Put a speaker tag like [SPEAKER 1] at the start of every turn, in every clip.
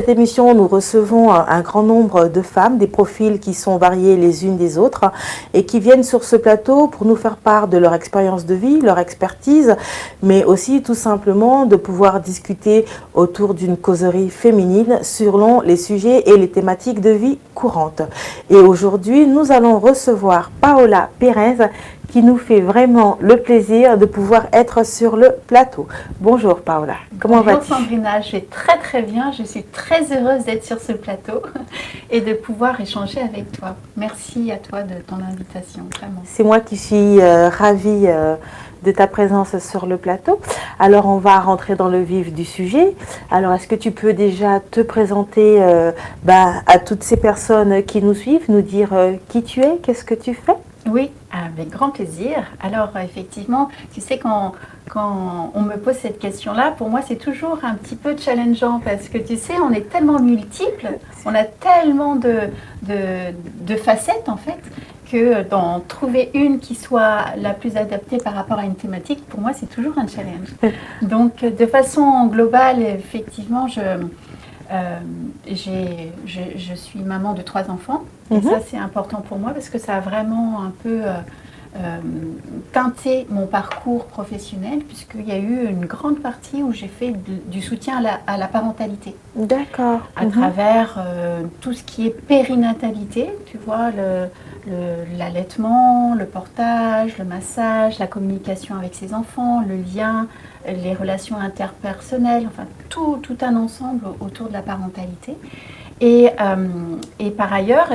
[SPEAKER 1] Cette émission, nous recevons un grand nombre de femmes, des profils qui sont variés les unes des autres et qui viennent sur ce plateau pour nous faire part de leur expérience de vie, leur expertise, mais aussi tout simplement de pouvoir discuter autour d'une causerie féminine sur les sujets et les thématiques de vie courantes. Et aujourd'hui, nous allons recevoir Paola Pérez qui nous fait vraiment le plaisir de pouvoir être sur le plateau. Bonjour Paola, comment vas-tu?
[SPEAKER 2] Bonjour Sandrina, je vais très bien, je suis très heureuse d'être sur ce plateau et de pouvoir échanger avec toi. Merci à toi de ton invitation, vraiment.
[SPEAKER 1] C'est moi qui suis ravie de ta présence sur le plateau. Alors on va rentrer dans le vif du sujet. Alors est-ce que tu peux déjà te présenter à toutes ces personnes qui nous suivent, nous dire qui tu es, qu'est-ce que tu fais?
[SPEAKER 2] Oui, avec grand plaisir. Alors effectivement, tu sais, quand on me pose cette question-là, pour moi c'est toujours un petit peu challengeant parce que tu sais, on est tellement multiples, on a tellement de facettes en fait, que d'en trouver une qui soit la plus adaptée par rapport à une thématique, pour moi c'est toujours un challenge. Donc de façon globale, effectivement, je suis maman de 3 enfants. Et ça, c'est important pour moi parce que ça a vraiment un peu teinté mon parcours professionnel, puisqu'il y a eu une grande partie où j'ai fait du soutien à la parentalité.
[SPEAKER 1] D'accord.
[SPEAKER 2] À travers tout ce qui est périnatalité, tu vois, l'allaitement, le portage, le massage, la communication avec ses enfants, le lien, les relations interpersonnelles, enfin tout un ensemble autour de la parentalité. Et par ailleurs,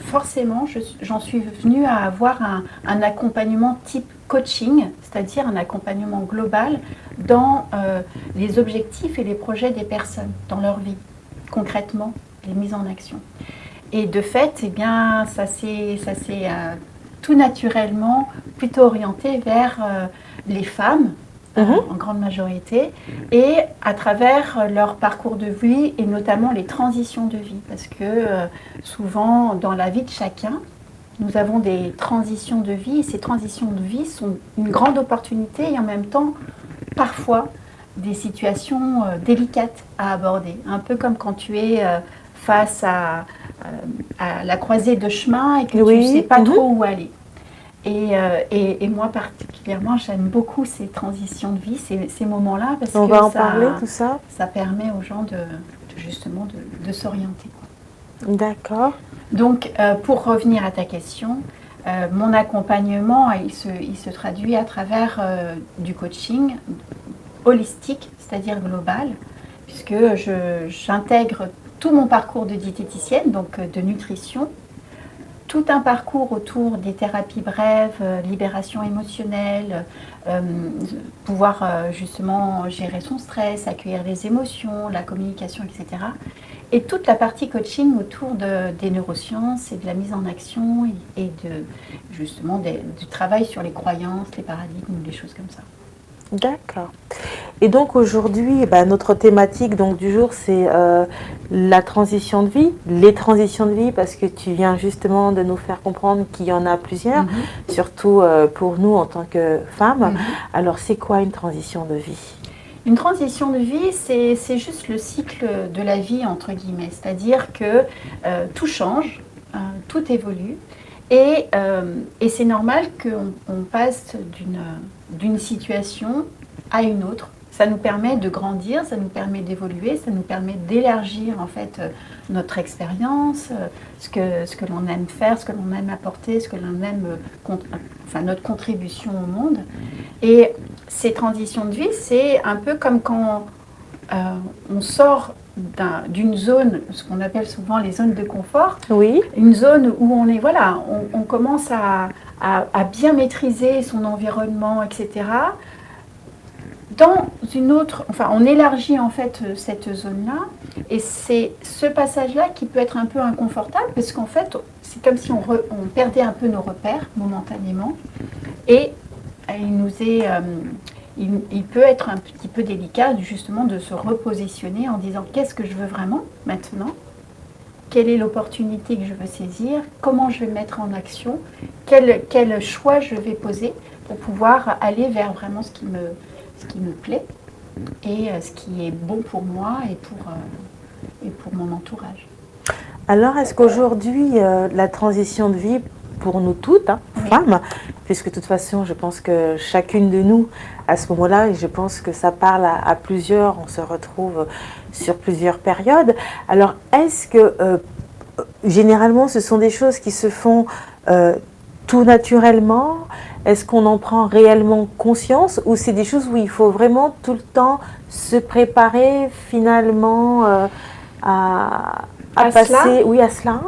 [SPEAKER 2] forcément, j'en suis venue à avoir un accompagnement type coaching, c'est-à-dire un accompagnement global dans les objectifs et les projets des personnes dans leur vie, concrètement, les mises en action. Et de fait, ça s'est tout naturellement plutôt orienté vers les femmes, en grande majorité, et à travers leur parcours de vie et notamment les transitions de vie. Parce que souvent, dans la vie de chacun, nous avons des transitions de vie et ces transitions de vie sont une grande opportunité et en même temps, parfois, des situations délicates à aborder. Un peu comme quand tu es face à la croisée de chemin et que tu ne sais pas trop où aller. Et moi particulièrement, j'aime beaucoup ces transitions de vie, ces moments-là, parce
[SPEAKER 1] on va en parler, tout ça.
[SPEAKER 2] Ça permet aux gens justement de s'orienter.
[SPEAKER 1] D'accord.
[SPEAKER 2] Donc, pour revenir à ta question, mon accompagnement, il se traduit à travers du coaching holistique, c'est-à-dire global, puisque j'intègre tout mon parcours de diététicienne, donc de nutrition, tout un parcours autour des thérapies brèves, libération émotionnelle, pouvoir justement gérer son stress, accueillir les émotions, la communication, etc. Et toute la partie coaching autour des neurosciences et de la mise en action et justement du travail sur les croyances, les paradigmes, des choses comme ça.
[SPEAKER 1] D'accord. Et donc aujourd'hui, notre thématique du jour, c'est la transition de vie, les transitions de vie, parce que tu viens justement de nous faire comprendre qu'il y en a plusieurs, surtout pour nous en tant que femmes. Alors c'est quoi une transition de vie?
[SPEAKER 2] Une transition de vie, c'est juste le cycle de la vie, entre guillemets. C'est-à-dire que tout change, tout évolue. Et c'est normal qu'on passe d'une situation à une autre. Ça nous permet de grandir, ça nous permet d'évoluer, ça nous permet d'élargir en fait notre expérience, ce que l'on aime faire, ce que l'on aime apporter, ce que l'on aime, notre contribution au monde. Et ces transitions de vie, c'est un peu comme quand on sort d'une zone, ce qu'on appelle souvent les zones de confort, une zone où on commence à bien maîtriser son environnement, etc. Dans une autre, on élargit en fait cette zone-là, et c'est ce passage-là qui peut être un peu inconfortable, parce qu'en fait, c'est comme si on perdait un peu nos repères momentanément, et il peut être un petit peu délicat justement de se repositionner en disant qu'est-ce que je veux vraiment maintenant, quelle est l'opportunité que je veux saisir, comment je vais mettre en action, quel choix je vais poser pour pouvoir aller vers vraiment ce qui me plaît et ce qui est bon pour moi et et pour mon entourage.
[SPEAKER 1] Alors, est-ce qu'aujourd'hui, la transition de vie, pour nous toutes, hein,
[SPEAKER 2] Oui.
[SPEAKER 1] femmes, puisque de toute façon, je pense que chacune de nous, à ce moment-là, et je pense que ça parle à plusieurs, on se retrouve sur plusieurs périodes. Alors, est-ce que, généralement, ce sont des choses qui se font tout naturellement? Est-ce qu'on en prend réellement conscience ou c'est des choses où il faut vraiment tout le temps se préparer finalement à passer
[SPEAKER 2] cela
[SPEAKER 1] oui, à cela?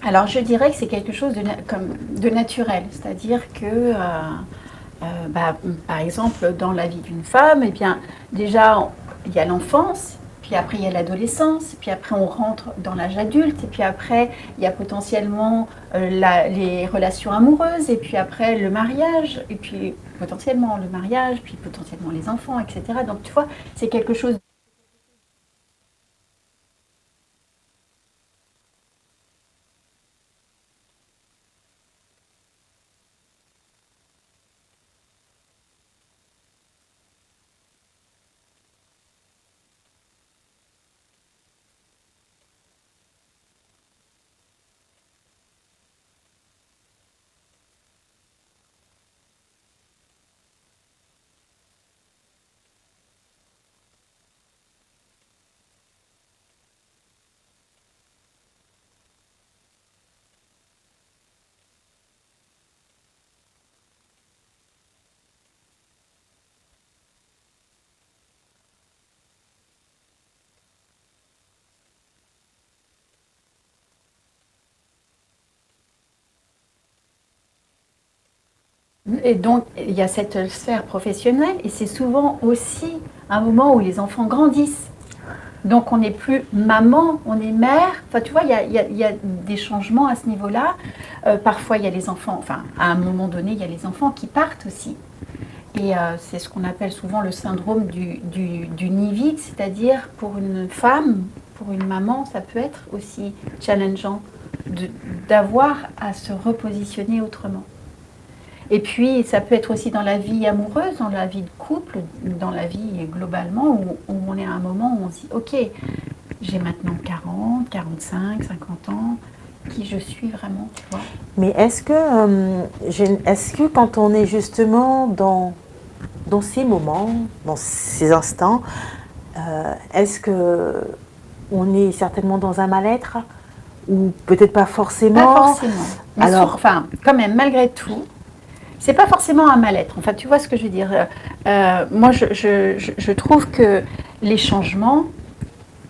[SPEAKER 2] Alors, je dirais que c'est quelque chose de naturel, c'est-à-dire que, par exemple, dans la vie d'une femme, eh bien, déjà, il y a l'enfance, puis après, il y a l'adolescence, puis après, on rentre dans l'âge adulte, et puis après, il y a potentiellement les relations amoureuses, et puis après, le mariage, et puis potentiellement le mariage, puis potentiellement les enfants, etc. Donc, tu vois, c'est quelque chose. Et donc, il y a cette sphère professionnelle, et c'est souvent aussi un moment où les enfants grandissent. Donc, on n'est plus maman, on est mère. Enfin, tu vois, il y a des changements à ce niveau-là. Parfois, il y a les enfants, enfin, à un moment donné, il y a les enfants qui partent aussi. Et c'est ce qu'on appelle souvent le syndrome du nid vide, c'est-à-dire pour une femme, pour une maman, ça peut être aussi challengeant d'avoir à se repositionner autrement. Et puis, ça peut être aussi dans la vie amoureuse, dans la vie de couple, dans la vie globalement, où on est à un moment où on se dit, ok, j'ai maintenant 40, 45, 50 ans, qui je suis vraiment, tu vois.
[SPEAKER 1] Mais est-ce que quand on est justement dans ces moments, dans ces instants, est-ce que on est certainement dans un mal-être ou peut-être pas forcément?
[SPEAKER 2] Pas forcément. Mais
[SPEAKER 1] Alors,
[SPEAKER 2] enfin, quand même, malgré tout, c'est pas forcément un mal-être. Enfin, tu vois ce que je veux dire. Moi, je trouve que les changements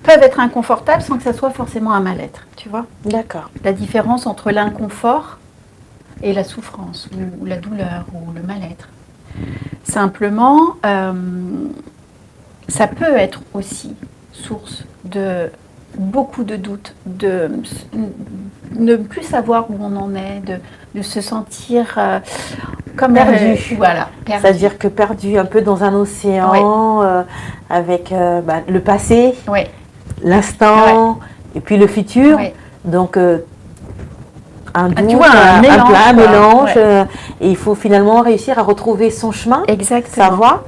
[SPEAKER 2] peuvent être inconfortables sans que ça soit forcément un mal-être, tu vois.
[SPEAKER 1] d'accord.
[SPEAKER 2] La différence entre l'inconfort et la souffrance, ou la douleur, ou le mal-être. Simplement, ça peut être aussi source de beaucoup de doutes, de ne plus savoir où on en est, de se sentir comme
[SPEAKER 1] Perdu.
[SPEAKER 2] Voilà, perdu.
[SPEAKER 1] C'est-à-dire que perdu un peu dans un océan avec le passé,
[SPEAKER 2] Oui,
[SPEAKER 1] l'instant et puis le futur.
[SPEAKER 2] oui.
[SPEAKER 1] Donc, un doute,
[SPEAKER 2] tu vois, un mélange,
[SPEAKER 1] mélange
[SPEAKER 2] ouais.
[SPEAKER 1] et il faut finalement réussir à retrouver son chemin,
[SPEAKER 2] Exactement.
[SPEAKER 1] sa voie.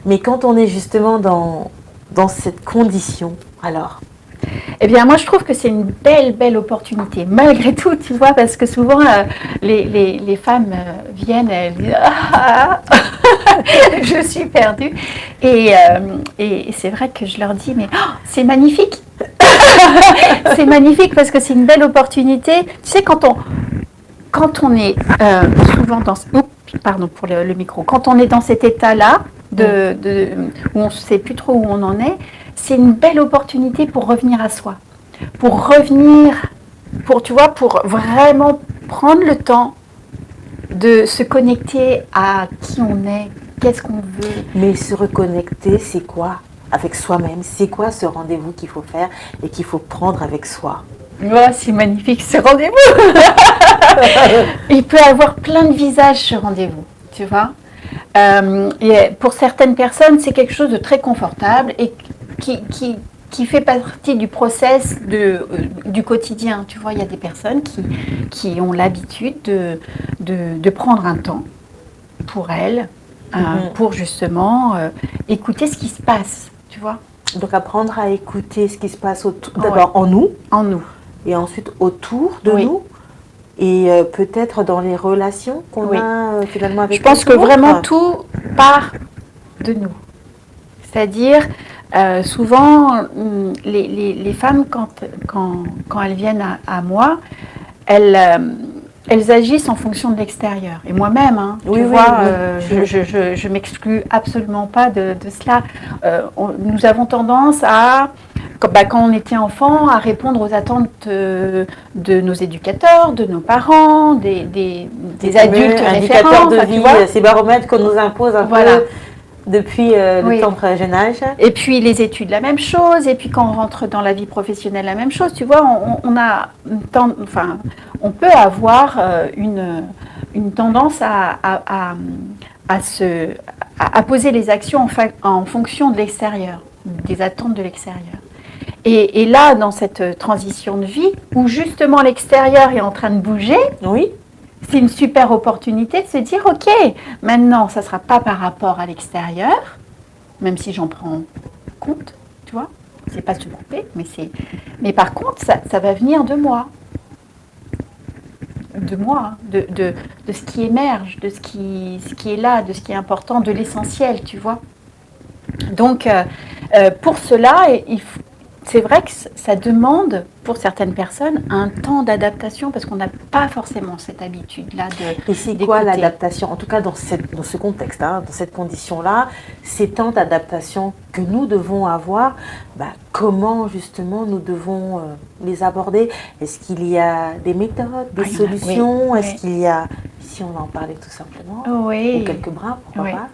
[SPEAKER 1] Mais quand on est justement dans cette condition, alors
[SPEAKER 2] Eh bien, moi, je trouve que c'est une belle opportunité, malgré tout, tu vois, parce que souvent, les femmes viennent, elles disent « Ah, je suis perdue ». Et c'est vrai que je leur dis « Mais oh, c'est magnifique !» C'est magnifique parce que c'est une belle opportunité. Tu sais, quand on est souvent dans... Oups, pardon pour le micro. Quand on est dans cet état-là, où on ne sait plus trop où on en est, c'est une belle opportunité pour revenir à soi. Pour revenir, tu vois, pour vraiment prendre le temps de se connecter à qui on est, qu'est-ce qu'on veut.
[SPEAKER 1] Mais se reconnecter, c'est quoi avec soi-même? C'est quoi ce rendez-vous qu'il faut faire et qu'il faut prendre avec soi?
[SPEAKER 2] Oh, c'est magnifique ce rendez-vous. Il peut avoir plein de visages ce rendez-vous, tu vois. Et pour certaines personnes, c'est quelque chose de très confortable et qui fait partie du process du quotidien. Tu vois, il y a des personnes qui ont l'habitude de prendre un temps pour elles, pour justement écouter ce qui se passe, tu vois.
[SPEAKER 1] Donc apprendre à écouter ce qui se passe d'abord en nous.
[SPEAKER 2] En nous.
[SPEAKER 1] Et ensuite autour de nous. Et peut-être dans les relations qu'on a finalement avec
[SPEAKER 2] Je pense que vraiment tout part de nous. C'est-à-dire, souvent, les femmes, quand elles viennent à moi, elles agissent en fonction de l'extérieur. Et moi-même, hein, tu vois, je m'exclus absolument pas de cela. Nous avons tendance à, quand on était enfant, à répondre aux attentes de nos éducateurs, de nos parents, des adultes référents.
[SPEAKER 1] De vie, ces baromètres qu'on nous impose un peu depuis le temps très jeune âge.
[SPEAKER 2] Et puis les études, la même chose. Et puis quand on rentre dans la vie professionnelle, la même chose. Tu vois, on peut avoir une tendance à poser les actions en fonction de l'extérieur, des attentes de l'extérieur. Et là, dans cette transition de vie, où justement l'extérieur est en train de bouger, c'est une super opportunité de se dire, ok, maintenant, ça ne sera pas par rapport à l'extérieur, même si j'en prends compte, tu vois, c'est pas se couper, mais par contre, ça va venir de moi. De moi, de ce qui émerge, de ce qui est là, de ce qui est important, de l'essentiel, tu vois. Donc, pour cela, c'est vrai que ça demande, pour certaines personnes, un temps d'adaptation parce qu'on n'a pas forcément cette habitude-là de.
[SPEAKER 1] Et c'est quoi l'adaptation? En tout cas, dans ce contexte, hein, dans cette condition-là, ces temps d'adaptation que nous devons avoir, comment justement nous devons les aborder? Est-ce qu'il y a des méthodes, des solutions? Est-ce qu'il y a, si on en parlait tout simplement, ou quelques brins, pourquoi pas?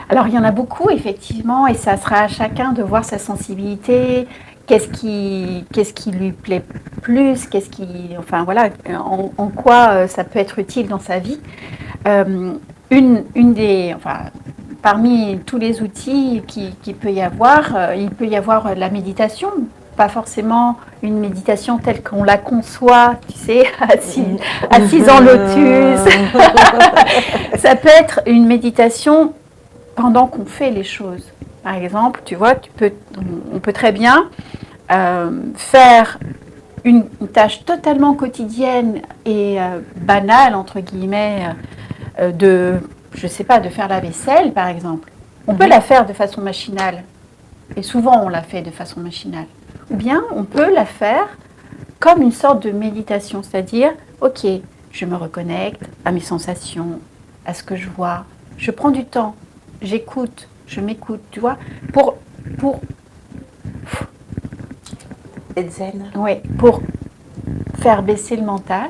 [SPEAKER 2] Alors, il y en a beaucoup, effectivement, et ça sera à chacun de voir sa sensibilité. Qu'est-ce qui lui plaît plus, en quoi ça peut être utile dans sa vie. Parmi tous les outils qu'il peut y avoir, il peut y avoir la méditation, pas forcément une méditation telle qu'on la conçoit, tu sais, assise en lotus. Ça peut être une méditation pendant qu'on fait les choses. Par exemple, tu vois, on peut très bien faire une tâche totalement quotidienne et banale, entre guillemets, de faire la vaisselle, par exemple. On peut la faire de façon machinale. Et souvent, on la fait de façon machinale. Ou bien, on peut la faire comme une sorte de méditation. C'est-à-dire, ok, je me reconnecte à mes sensations, à ce que je vois. Je prends du temps, j'écoute. Je m'écoute, tu vois, pour
[SPEAKER 1] être zen.
[SPEAKER 2] Oui, pour faire baisser le mental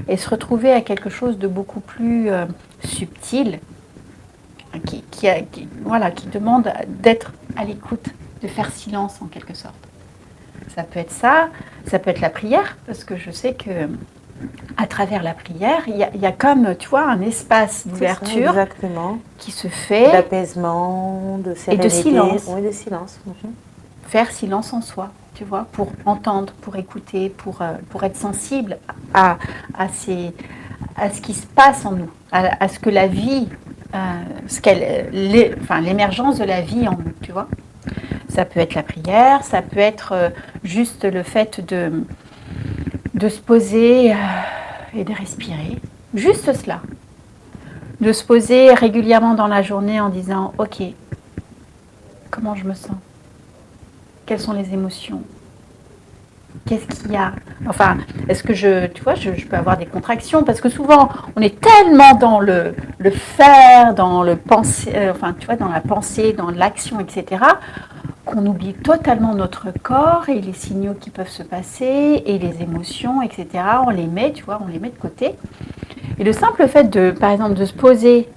[SPEAKER 2] et se retrouver à quelque chose de beaucoup plus subtil, qui demande d'être à l'écoute, de faire silence en quelque sorte. Ça peut être ça peut être la prière, parce que je sais que à travers la prière, il y a comme, tu vois, un espace d'ouverture qui se fait.
[SPEAKER 1] D'apaisement, de sérénité.
[SPEAKER 2] Et de silence.
[SPEAKER 1] Oui, de silence.
[SPEAKER 2] Faire silence en soi, tu vois, pour entendre, pour écouter, pour être sensible à ce qui se passe en nous, à ce que la vie, l'émergence de la vie en nous, tu vois. Ça peut être la prière, ça peut être juste le fait de se poser et de respirer. Juste cela. De se poser régulièrement dans la journée en disant « Ok, comment je me sens? Quelles sont les émotions? Qu'est-ce qu'il y a ?» Enfin, est-ce que je peux avoir des contractions? Parce que souvent, on est tellement dans le faire, dans le penser, dans la pensée, dans l'action, etc., qu'on oublie totalement notre corps et les signaux qui peuvent se passer et les émotions, etc. On les met, de côté. Et le simple fait par exemple, de se poser,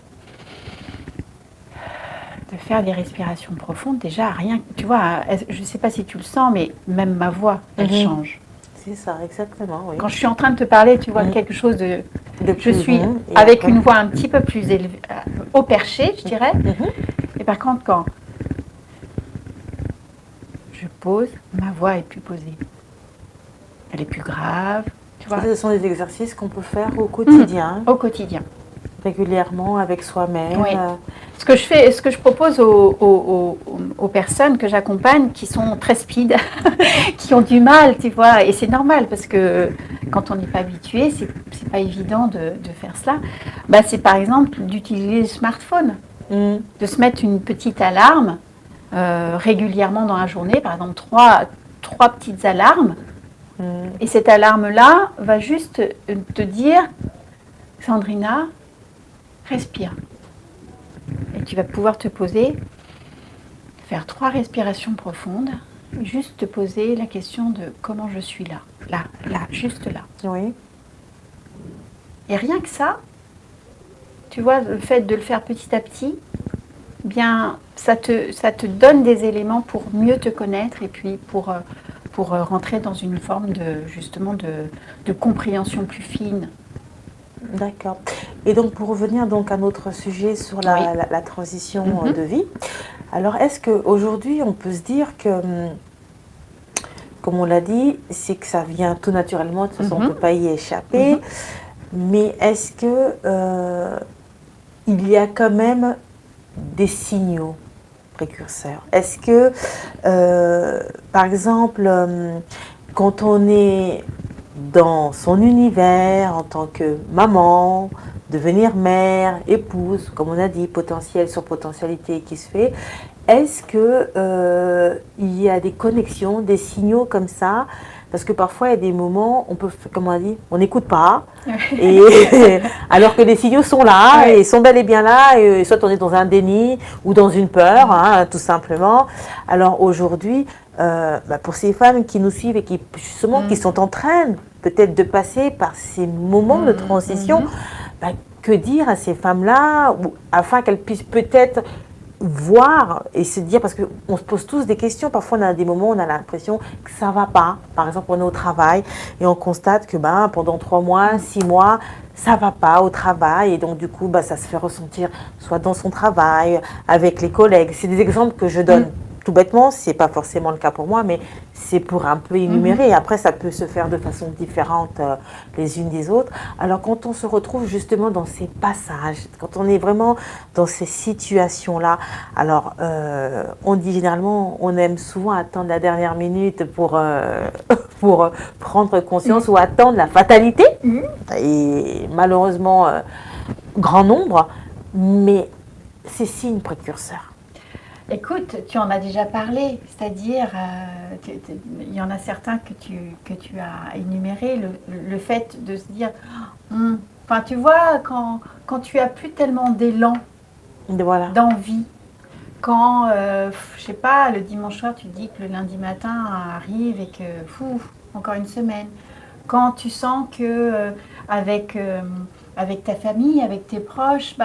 [SPEAKER 2] de faire des respirations profondes, déjà, rien, tu vois, je ne sais pas si tu le sens, mais même ma voix, elle change.
[SPEAKER 1] C'est ça, exactement, oui.
[SPEAKER 2] Quand je suis en train de te parler, tu vois, quelque chose je suis avec une voix un petit peu plus élevée, au perché, je dirais. Et par contre, quand je pose, ma voix est plus posée. Elle est plus grave. Tu vois.
[SPEAKER 1] Ce sont des exercices qu'on peut faire au quotidien.
[SPEAKER 2] Au quotidien.
[SPEAKER 1] Régulièrement avec soi-même.
[SPEAKER 2] Oui. Ce que je propose aux personnes que j'accompagne qui sont très speed, qui ont du mal, tu vois, et c'est normal parce que quand on n'est pas habitué, c'est pas évident de faire cela. Bah, c'est par exemple d'utiliser le smartphone, de se mettre une petite alarme régulièrement dans la journée, par exemple trois petites alarmes. Et cette alarme-là va juste te dire, Sandrina, respire. Et tu vas pouvoir te poser, faire 3 respirations profondes, juste te poser la question de comment je suis là, juste là.
[SPEAKER 1] Oui.
[SPEAKER 2] Et rien que ça, tu vois, le fait de le faire petit à petit, bien, ça te donne des éléments pour mieux te connaître et puis pour rentrer dans une forme de compréhension plus fine.
[SPEAKER 1] D'accord. Et donc, pour revenir donc à notre sujet sur la transition de vie, alors est-ce qu'aujourd'hui, on peut se dire que, comme on l'a dit, c'est que ça vient tout naturellement, de toute façon, on ne peut pas y échapper, mais est-ce que il y a quand même des signaux précurseurs? Est-ce que, par exemple, quand on est dans son univers en tant que maman, devenir mère, épouse, comme on a dit, potentiel sur potentialité qui se fait, est-ce que il y a des connexions, des signaux comme ça? Parce que parfois, il y a des moments, on peut, comme on a dit, on n'écoute pas, et, alors que les signaux sont là, et sont bel et bien là, et soit on est dans un déni ou dans une peur, tout simplement. Alors aujourd'hui, pour ces femmes qui nous suivent et qui, justement, qui sont en train peut-être de passer par ces moments de transition, que dire à ces femmes-là, afin qu'elles puissent peut-être voir et se dire, parce qu'on se pose tous des questions, parfois on a des moments où on a l'impression que ça ne va pas, par exemple on est au travail et on constate que pendant 3 mois, 6 mois, ça ne va pas au travail et donc du coup ça se fait ressentir soit dans son travail, avec les collègues. C'est des exemples que je donne tout bêtement, ce n'est pas forcément le cas pour moi, mais c'est pour un peu énumérer. Après, ça peut se faire de façon différente les unes des autres. Alors, quand on se retrouve justement dans ces passages, quand on est vraiment dans ces situations-là, alors, on dit généralement, on aime souvent attendre la dernière minute pour prendre conscience ou attendre la fatalité. Et malheureusement, grand nombre, mais c'est signes précurseurs.
[SPEAKER 2] Écoute, tu en as déjà parlé, c'est-à-dire, il y en a certains que tu as énumérés, le fait de se dire, enfin tu vois, quand tu as plus tellement d'élan, d'envie, quand, je sais pas, le dimanche soir, tu te dis que le lundi matin arrive et que, encore une semaine, quand tu sens que avec ta famille, avec tes proches,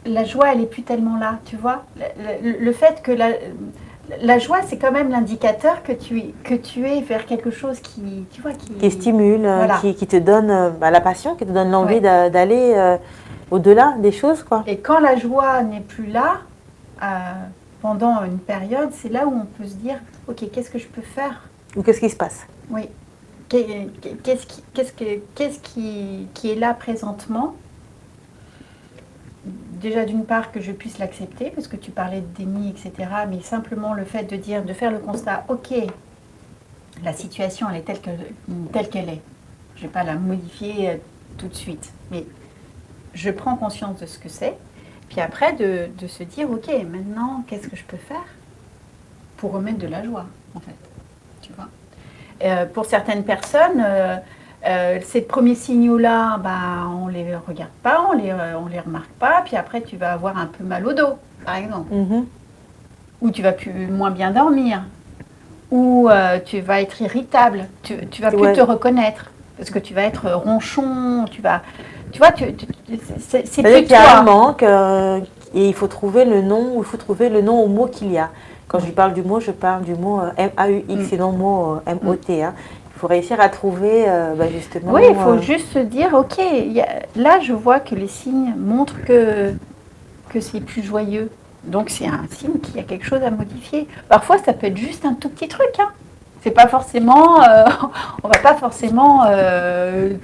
[SPEAKER 2] la joie, elle n'est plus tellement là, tu vois. Le fait que la joie, c'est quand même l'indicateur que tu es vers quelque chose qui, tu vois, qui
[SPEAKER 1] stimule, qui te donne la passion, qui te donne l'envie d'aller au-delà des choses, quoi.
[SPEAKER 2] Et quand la joie n'est plus là, pendant une période, c'est là où on peut se dire, ok, qu'est-ce que je peux faire?
[SPEAKER 1] Ou qu'est-ce qui se passe?
[SPEAKER 2] Oui. Qu'est-ce qui est là présentement? Déjà d'une part que je puisse l'accepter, parce que tu parlais de déni, etc. Mais simplement le fait de faire le constat, ok, la situation elle est telle qu'elle est. Je ne vais pas la modifier tout de suite, mais je prends conscience de ce que c'est. Puis après de se dire, ok, maintenant qu'est-ce que je peux faire pour remettre de la joie, en fait. Tu vois. Pour certaines personnes. Ces premiers signaux-là, on ne les regarde pas, on les remarque pas, puis après tu vas avoir un peu mal au dos, par exemple. Ou tu vas moins bien dormir, ou tu vas être irritable, tu vas plus te reconnaître, parce que tu vas être ronchon, tu vois, c'est plus
[SPEAKER 1] qu'il y a un manque, et il faut trouver le nom, ou il faut trouver le nom au mot qu'il y a. Quand je parle du mot, je parle du mot M-A-U-X, c'est non le mot M-O-T. Il faut réussir à trouver justement...
[SPEAKER 2] Oui, il faut juste se dire, ok, là je vois que les signes montrent que c'est plus joyeux. Donc c'est un signe qu'il y a quelque chose à modifier. Parfois ça peut être juste un tout petit truc. C'est pas forcément, on va pas forcément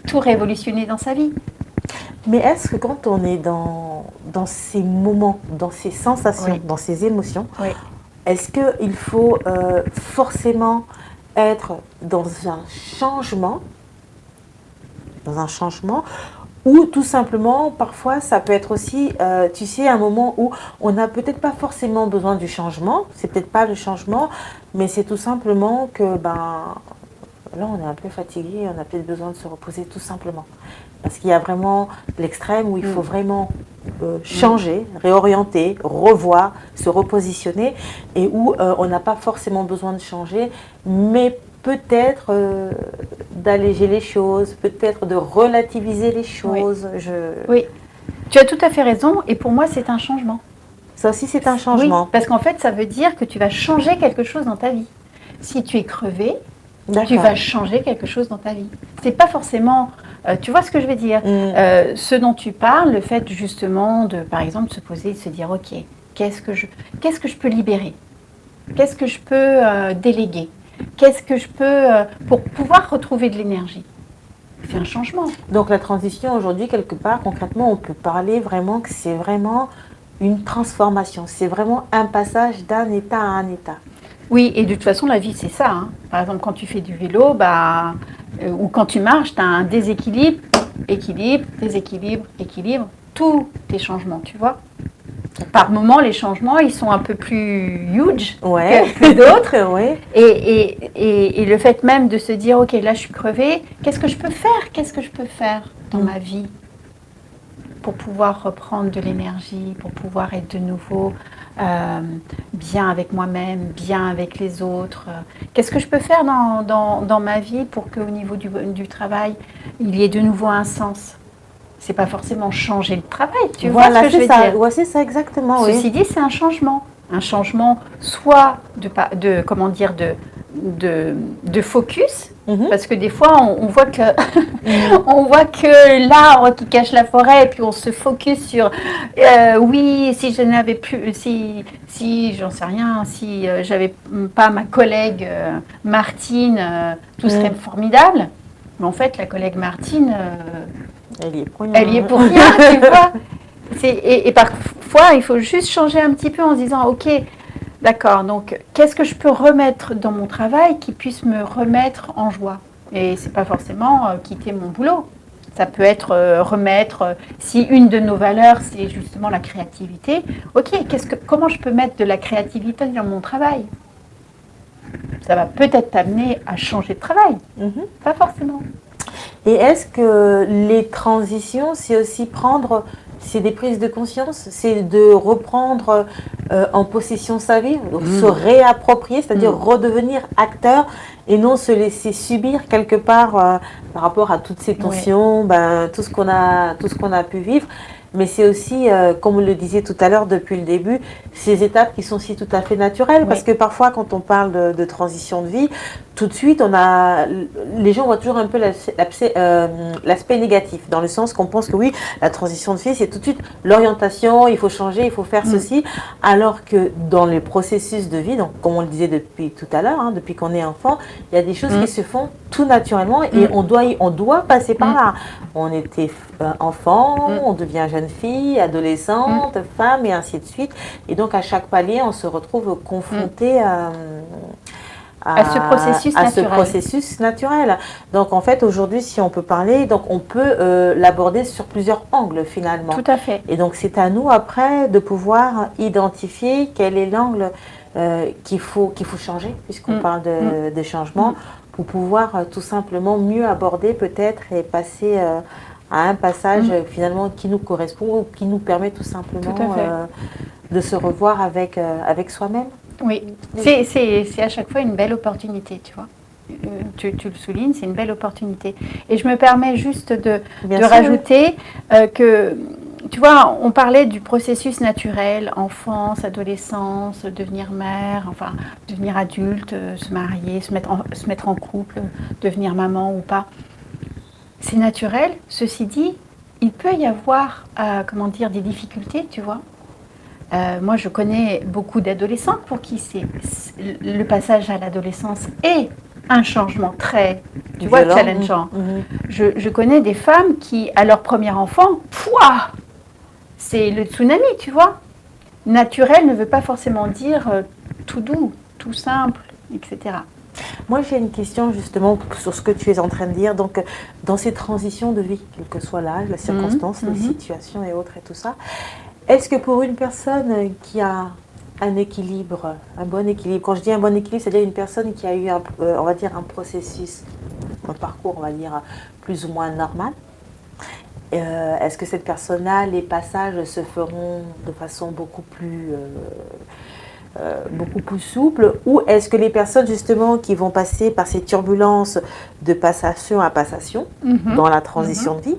[SPEAKER 2] tout révolutionner dans sa vie.
[SPEAKER 1] Mais est-ce que quand on est dans ces moments, dans ces sensations,
[SPEAKER 2] Oui.
[SPEAKER 1] dans ces émotions,
[SPEAKER 2] Oui.
[SPEAKER 1] est-ce qu'il faut forcément être changement, dans un changement, ou tout simplement, parfois, ça peut être aussi, tu sais, un moment où on n'a peut-être pas forcément besoin du changement, c'est peut-être pas le changement, mais c'est tout simplement que, ben, là, on est un peu fatigué, on a peut-être besoin de se reposer tout simplement. Parce qu'il y a vraiment l'extrême où il faut vraiment changer, réorienter, revoir, se repositionner, et où on n'a pas forcément besoin de changer, mais peut-être d'alléger les choses, peut-être de relativiser les choses.
[SPEAKER 2] Oui, tu as tout à fait raison, et pour moi, c'est un changement.
[SPEAKER 1] Ça aussi, c'est un
[SPEAKER 2] Oui,
[SPEAKER 1] changement.
[SPEAKER 2] parce qu'en fait, ça veut dire que tu vas changer quelque chose dans ta vie. Si tu es crevé, tu
[SPEAKER 1] D'accord.
[SPEAKER 2] vas changer quelque chose dans ta vie. C'est pas forcément, tu vois ce que je veux dire. Ce dont tu parles, le fait justement de, par exemple, se poser et de se dire, ok, qu'est-ce que je peux libérer, qu'est-ce que je peux déléguer, qu'est-ce que je peux pour pouvoir retrouver de l'énergie. C'est un changement.
[SPEAKER 1] Donc la transition aujourd'hui, quelque part, concrètement, on peut parler vraiment que c'est vraiment une transformation. C'est vraiment un passage d'un état à un état.
[SPEAKER 2] Oui, et de toute façon, la vie, c'est ça. Hein. Par exemple, quand tu fais du vélo, ou quand tu marches, tu as un déséquilibre, équilibre, déséquilibre, équilibre, tous tes changements, tu vois. Par moments, les changements, ils sont un peu plus huge que d'autres.
[SPEAKER 1] Ouais.
[SPEAKER 2] Et le fait même de se dire, ok, là, je suis crevée, qu'est-ce que je peux faire? Qu'est-ce que je peux faire dans ma vie pour pouvoir reprendre de l'énergie, pour pouvoir être de nouveau bien avec moi-même, bien avec les autres. Qu'est-ce que je peux faire dans ma vie pour qu'au niveau du travail, il y ait de nouveau un sens? C'est pas forcément changer le travail, tu vois ce que je veux dire?
[SPEAKER 1] Ouais, c'est ça exactement.
[SPEAKER 2] Ceci dit, c'est un changement. Un changement soit de focus, parce que des fois on voit que on voit que l'arbre qui cache la forêt, et puis on se focus sur oui, si je n'avais plus, si j'en sais rien, si j'avais pas ma collègue Martine, tout serait formidable. Mais en fait, la collègue Martine,
[SPEAKER 1] elle y est pour rien.
[SPEAKER 2] Elle y est pour rien, tu vois. Et parfois, il faut juste changer un petit peu en se disant, ok, d'accord, donc qu'est-ce que je peux remettre dans mon travail qui puisse me remettre en joie? Et c'est pas forcément quitter mon boulot. Ça peut être remettre, si une de nos valeurs, c'est justement la créativité, ok, comment je peux mettre de la créativité dans mon travail? Ça va peut-être t'amener à changer de travail. Pas forcément.
[SPEAKER 1] Et est-ce que les transitions, c'est aussi c'est des prises de conscience, c'est de reprendre en possession sa vie, se réapproprier, c'est-à-dire redevenir acteur et non se laisser subir quelque part par rapport à toutes ces tensions, tout ce qu'on a pu vivre. Mais c'est aussi, comme vous le disiez tout à l'heure depuis le début, ces étapes qui sont aussi tout à fait naturelles. Parce que parfois, quand on parle de transition de vie, tout de suite, les gens voient toujours un peu l'aspect négatif, dans le sens qu'on pense que oui, la transition de vie, c'est tout de suite l'orientation, il faut changer, il faut faire ceci. Alors que dans le processus de vie, donc, comme on le disait depuis tout à l'heure, depuis qu'on est enfant, il y a des choses qui se font tout naturellement et on doit passer par là. On était enfant, on devient jeune fille, adolescente, femme et ainsi de suite. Et donc à chaque palier, on se retrouve confronté à ce processus naturel. Donc en fait aujourd'hui, si on peut parler, donc on peut l'aborder sur plusieurs angles finalement.
[SPEAKER 2] Tout à fait.
[SPEAKER 1] Et donc c'est à nous après de pouvoir identifier quel est l'angle qu'il faut changer, puisqu'on parle de changement, pour pouvoir tout simplement mieux aborder peut-être et passer à un passage finalement qui nous correspond ou qui nous permet tout simplement de se revoir avec soi-même.
[SPEAKER 2] Oui, c'est à chaque fois une belle opportunité, tu vois. Tu le soulignes, c'est une belle opportunité. Et je me permets juste de rajouter que, tu vois, on parlait du processus naturel, enfance, adolescence, devenir mère, enfin, devenir adulte, se marier, se mettre en couple, devenir maman ou pas. C'est naturel, ceci dit, il peut y avoir, des difficultés, tu vois. Moi, je connais beaucoup d'adolescents pour qui le passage à l'adolescence est un changement très, tu vois,
[SPEAKER 1] Violent.
[SPEAKER 2] challengeant. Je connais des femmes qui, à leur premier enfant, pouah, c'est le tsunami, tu vois. Naturel ne veut pas forcément dire tout doux, tout simple, etc.
[SPEAKER 1] Moi, j'ai une question justement sur ce que tu es en train de dire. Donc, dans ces transitions de vie, quel que soit l'âge, la circonstance, les situations et autres et tout ça, est-ce que pour une personne qui a un équilibre, un bon équilibre, quand je dis un bon équilibre, c'est-à-dire une personne qui a eu, on va dire, un processus, un parcours, on va dire, plus ou moins normal, est-ce que cette personne-là, les passages se feront de façon beaucoup plus souple, ou est-ce que les personnes justement qui vont passer par ces turbulences de passation à passation dans la transition de vie,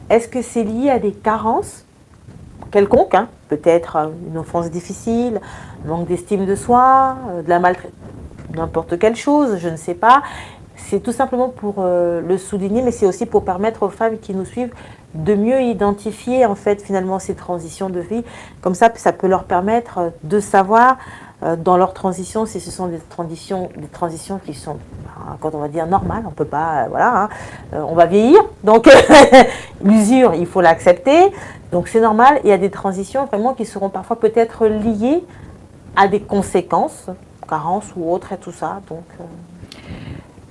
[SPEAKER 1] est-ce que c'est lié à des carences quelconques, hein, peut-être une enfance difficile, un manque d'estime de soi, de la maltraitance, n'importe quelle chose, je ne sais pas. C'est tout simplement pour le souligner, mais c'est aussi pour permettre aux femmes qui nous suivent de mieux identifier en fait finalement ces transitions de vie. Comme ça peut leur permettre de savoir dans leur transition si ce sont des transitions qui sont, quand on va dire normales, on peut pas, voilà, hein, on va vieillir, donc l'usure, il faut l'accepter, donc c'est normal. Il y a des transitions vraiment qui seront parfois peut-être liées à des conséquences, carences ou autres et tout ça, donc.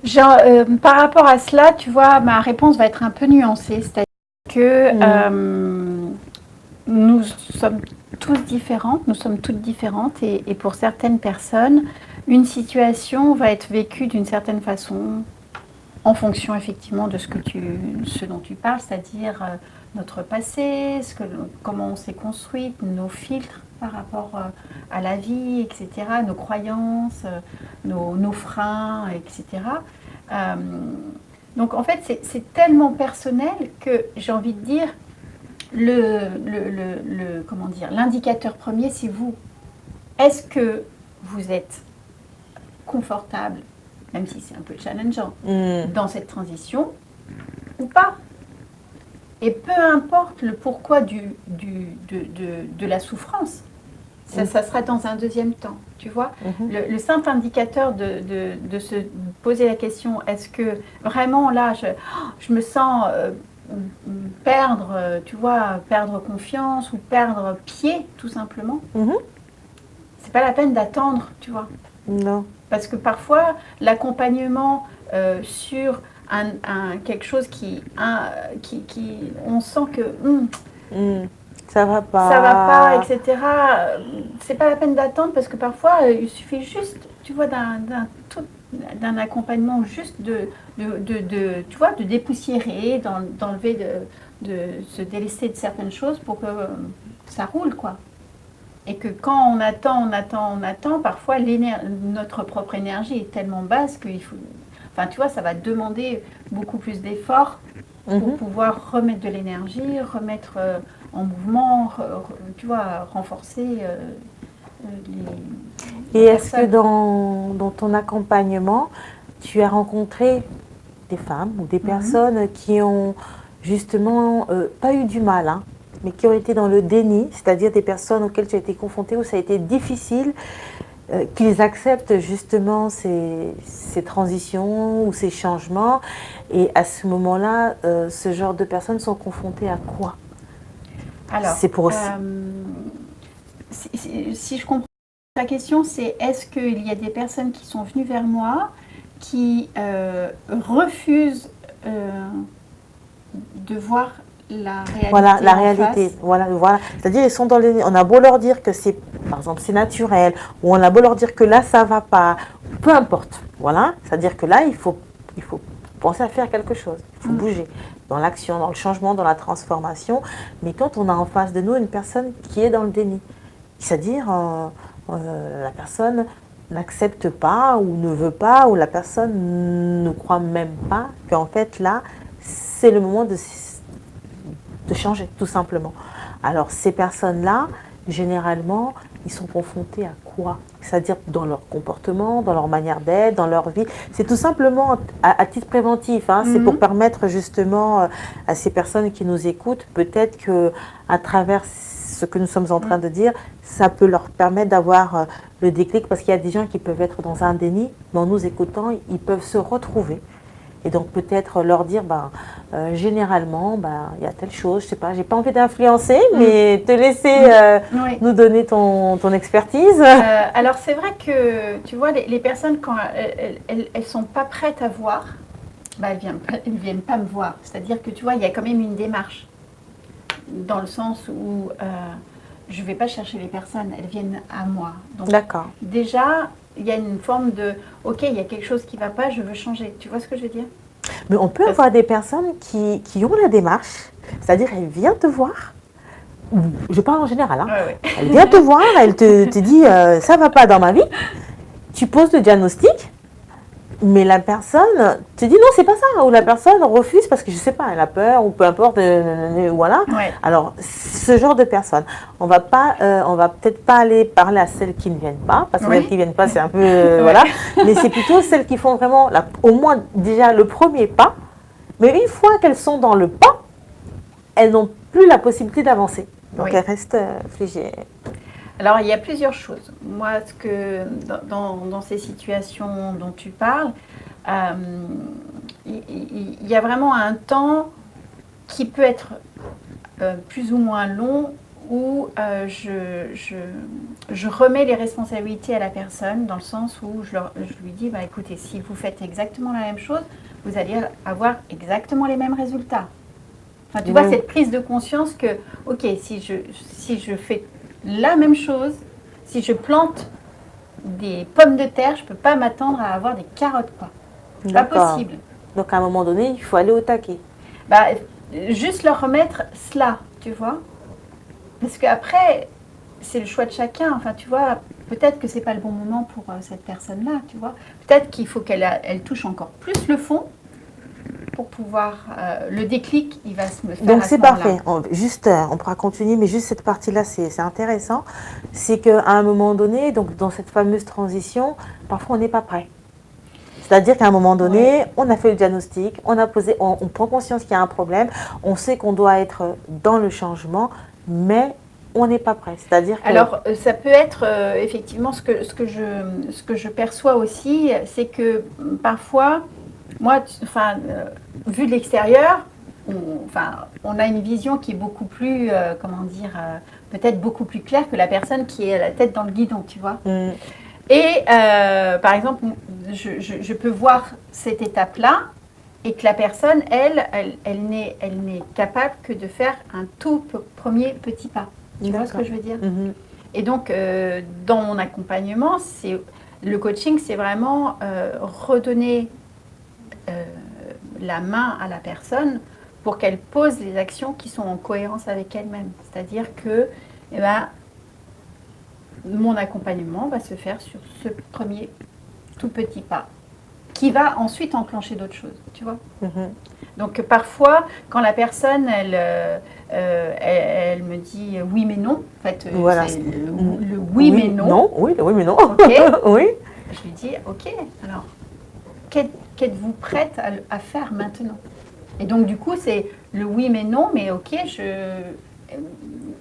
[SPEAKER 2] Genre, par rapport à cela, tu vois, ma réponse va être un peu nuancée, c'est-à-dire que nous sommes tous différentes, nous sommes toutes différentes, et pour certaines personnes, une situation va être vécue d'une certaine façon en fonction effectivement de ce dont tu parles, c'est-à-dire notre passé, comment on s'est construite, nos filtres par rapport à la vie, etc., nos croyances, nos freins, etc. Donc en fait, c'est tellement personnel que j'ai envie de dire, comment dire, l'indicateur premier, c'est vous. Est-ce que vous êtes confortable, même si c'est un peu challengeant, dans cette transition ou pas? Et peu importe le pourquoi de la souffrance, ça sera dans un deuxième temps, tu vois. Le simple indicateur de se poser la question, est-ce que vraiment là, je me sens perdre, tu vois, perdre confiance ou perdre pied, tout simplement. C'est pas la peine d'attendre, tu vois.
[SPEAKER 1] Non.
[SPEAKER 2] Parce que parfois, l'accompagnement sur quelque chose qui on sent que
[SPEAKER 1] ça va pas,
[SPEAKER 2] etc. C'est pas la peine d'attendre parce que parfois il suffit juste, tu vois, d'un accompagnement juste tu vois, de dépoussiérer, d'enlever, de se délester de certaines choses pour que ça roule, quoi. Et que quand on attend, parfois notre propre énergie est tellement basse qu'il faut... Enfin, tu vois, ça va demander beaucoup plus d'efforts pour pouvoir remettre de l'énergie, remettre en mouvement, tu vois, renforcer
[SPEAKER 1] les... Et est-ce que dans ton accompagnement, tu as rencontré des femmes ou des personnes qui ont justement pas eu du mal, hein, mais qui ont été dans le déni, c'est-à-dire des personnes auxquelles tu as été confrontée, où ça a été difficile, qu'ils acceptent justement ces transitions ou ces changements. Et à ce moment-là, ce genre de personnes sont confrontées à quoi?
[SPEAKER 2] Alors,
[SPEAKER 1] c'est pour aussi...
[SPEAKER 2] si je comprends ta question, c'est est-ce qu'il y a des personnes qui sont venues vers moi qui refusent de voir la réalité.
[SPEAKER 1] Voilà, la réalité. Voilà. C'est-à-dire, ils sont dans les... On a beau leur dire que c'est, par exemple, c'est naturel, ou on a beau leur dire que là, ça va pas, peu importe. Voilà. C'est-à-dire que là, il faut penser à faire quelque chose. Il faut bouger dans l'action, dans le changement, dans la transformation. Mais quand on a en face de nous une personne qui est dans le déni, c'est-à-dire la personne n'accepte pas ou ne veut pas, ou la personne ne croit même pas qu'en fait, là, c'est le moment de changer, tout simplement. Alors, ces personnes-là, généralement, ils sont confrontés à quoi? C'est-à-dire dans leur comportement, dans leur manière d'être, dans leur vie. C'est tout simplement à titre préventif, hein, c'est pour permettre justement à ces personnes qui nous écoutent, peut-être qu'à travers ce que nous sommes en train de dire, ça peut leur permettre d'avoir le déclic, parce qu'il y a des gens qui peuvent être dans un déni, mais en nous écoutant, ils peuvent se retrouver. Et donc peut-être leur dire, généralement, il y a telle chose, je sais pas, j'ai pas envie d'influencer, mais te laisser nous donner ton expertise.
[SPEAKER 2] Alors c'est vrai que, tu vois, les personnes, quand elles sont pas prêtes à voir, elles viennent pas me voir. C'est-à-dire que, tu vois, il y a quand même une démarche, dans le sens où je vais pas chercher les personnes, elles viennent à moi. Donc,
[SPEAKER 1] d'accord.
[SPEAKER 2] Déjà, il y a une forme de, ok, il y a quelque chose qui va pas, je veux changer. Tu vois ce que je veux dire?
[SPEAKER 1] Mais on peut avoir des personnes qui ont la démarche, c'est-à-dire elle vient te voir, je parle en général, hein.
[SPEAKER 2] Ouais.
[SPEAKER 1] Elle vient te voir, elle te dit ça va pas dans ma vie, tu poses le diagnostic, mais la personne te dit non, c'est pas ça, ou la personne refuse parce que je sais pas, elle a peur, ou peu importe, voilà.
[SPEAKER 2] Ouais.
[SPEAKER 1] Alors, ce genre de personnes, on va peut-être pas aller parler à celles qui ne viennent pas, parce que celles qui viennent pas, c'est un peu, voilà, mais c'est plutôt celles qui font vraiment, au moins déjà le premier pas, mais une fois qu'elles sont dans le pas, elles n'ont plus la possibilité d'avancer. Donc, elles restent figées.
[SPEAKER 2] Alors, il y a plusieurs choses. Moi, dans ces situations dont tu parles, il y a vraiment un temps qui peut être plus ou moins long où je remets les responsabilités à la personne, dans le sens où je lui dis, écoutez, si vous faites exactement la même chose, vous allez avoir exactement les mêmes résultats. Enfin, tu vois, cette prise de conscience que, ok, si je fais la même chose, si je plante des pommes de terre, je ne peux pas m'attendre à avoir des carottes, quoi. C'est pas possible.
[SPEAKER 1] Donc à un moment donné, il faut aller au taquet.
[SPEAKER 2] Juste leur remettre cela, tu vois. Parce qu'après, c'est le choix de chacun. Enfin, tu vois, peut-être que c'est pas le bon moment pour cette personne-là, tu vois. Peut-être qu'il faut qu'elle touche encore plus le fond pour pouvoir, le déclic, il va se me faire.
[SPEAKER 1] Donc c'est parfait. On pourra continuer, mais juste cette partie-là, c'est intéressant. C'est qu'à un moment donné, donc dans cette fameuse transition, parfois on n'est pas prêt. C'est-à-dire qu'à un moment donné, on a fait le diagnostic, on prend conscience qu'il y a un problème, on sait qu'on doit être dans le changement, mais on n'est pas prêt. C'est-à-dire que...
[SPEAKER 2] Alors, ça peut être effectivement ce que je perçois aussi, c'est que parfois, moi, vu de l'extérieur, on a une vision qui est beaucoup plus, peut-être beaucoup plus claire que la personne qui est la tête dans le guidon, tu vois. Et par exemple, je peux voir cette étape-là et que la personne, elle n'est capable que de faire un tout premier petit pas. Tu vois ce que je veux dire? Et donc, dans mon accompagnement, le coaching, c'est vraiment redonner la main à la personne pour qu'elle pose les actions qui sont en cohérence avec elle-même. C'est-à-dire que mon accompagnement va se faire sur ce premier tout petit pas qui va ensuite enclencher d'autres choses, tu vois. Donc parfois, quand la personne, elle me dit oui mais non, en fait,
[SPEAKER 1] voilà.
[SPEAKER 2] c'est le oui mais non.
[SPEAKER 1] Oui, le oui mais non.
[SPEAKER 2] Okay.
[SPEAKER 1] Oui.
[SPEAKER 2] Je lui dis ok, alors qu'êtes-vous prête à faire maintenant? Et donc du coup, c'est le oui mais non, mais ok,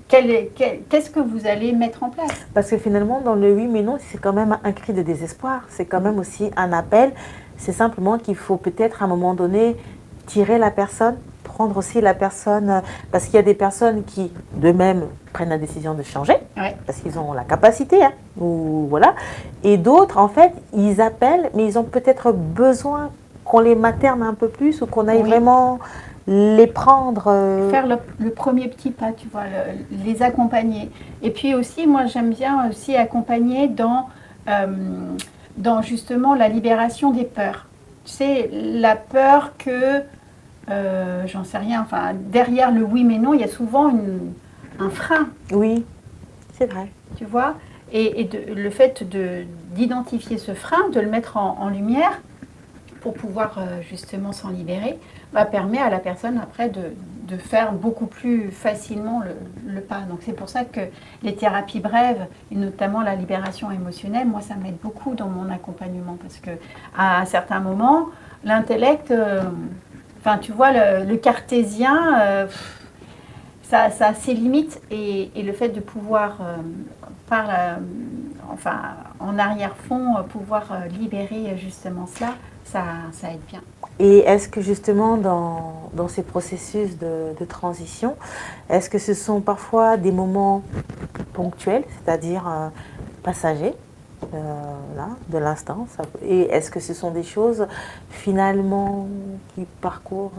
[SPEAKER 2] qu'est-ce que vous allez mettre en place?
[SPEAKER 1] Parce que finalement, dans le oui mais non, c'est quand même un cri de désespoir. C'est quand même aussi un appel. C'est simplement qu'il faut peut-être à un moment donné tirer la personne, prendre aussi la personne, parce qu'il y a des personnes qui, d'eux-mêmes, prennent la décision de changer, parce qu'ils ont la capacité, ou voilà. Et d'autres, en fait, ils appellent, mais ils ont peut-être besoin qu'on les materne un peu plus, ou qu'on aille vraiment les prendre.
[SPEAKER 2] Faire le premier petit pas, tu vois, les accompagner. Et puis aussi, moi, j'aime bien aussi accompagner dans justement la libération des peurs. Tu sais, la peur que, j'en sais rien, enfin, derrière le oui mais non, il y a souvent un frein.
[SPEAKER 1] Oui, c'est vrai.
[SPEAKER 2] Tu vois, et le fait d'identifier ce frein, de le mettre en lumière pour pouvoir justement s'en libérer, permet à la personne après de faire beaucoup plus facilement le pas. Donc c'est pour ça que les thérapies brèves, et notamment la libération émotionnelle, moi ça m'aide beaucoup dans mon accompagnement, parce que à un certain moment, l'intellect, tu vois, le cartésien, ça a ses limites et le fait de pouvoir, en arrière-fond, pouvoir libérer justement cela, ça aide bien.
[SPEAKER 1] Et est-ce que justement dans ces processus de transition, est-ce que ce sont parfois des moments ponctuels, c'est-à-dire passagers, là, de l'instant, et est-ce que ce sont des choses finalement qui parcourent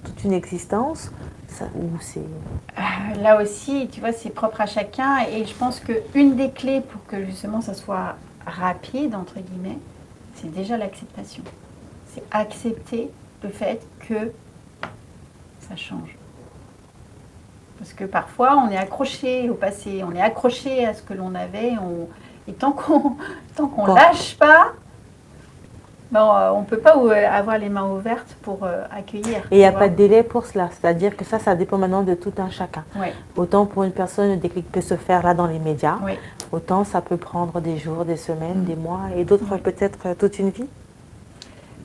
[SPEAKER 1] toute une existence, ou c'est...
[SPEAKER 2] Là aussi, tu vois, c'est propre à chacun et je pense qu'une des clés pour que justement ça soit rapide, entre guillemets, c'est déjà l'acceptation. C'est accepter le fait que ça change. Parce que parfois, on est accroché au passé, on est accroché à ce que l'on avait, et tant qu'on lâche pas, on ne peut pas avoir les mains ouvertes pour accueillir.
[SPEAKER 1] Et il n'y a pas de délai pour cela, c'est-à-dire que ça dépend maintenant de tout un chacun.
[SPEAKER 2] Ouais.
[SPEAKER 1] Autant pour une personne, le déclic peut se faire là dans les médias,
[SPEAKER 2] ouais.
[SPEAKER 1] Autant ça peut prendre des jours, des semaines, des mois, et d'autres peut-être toute une vie.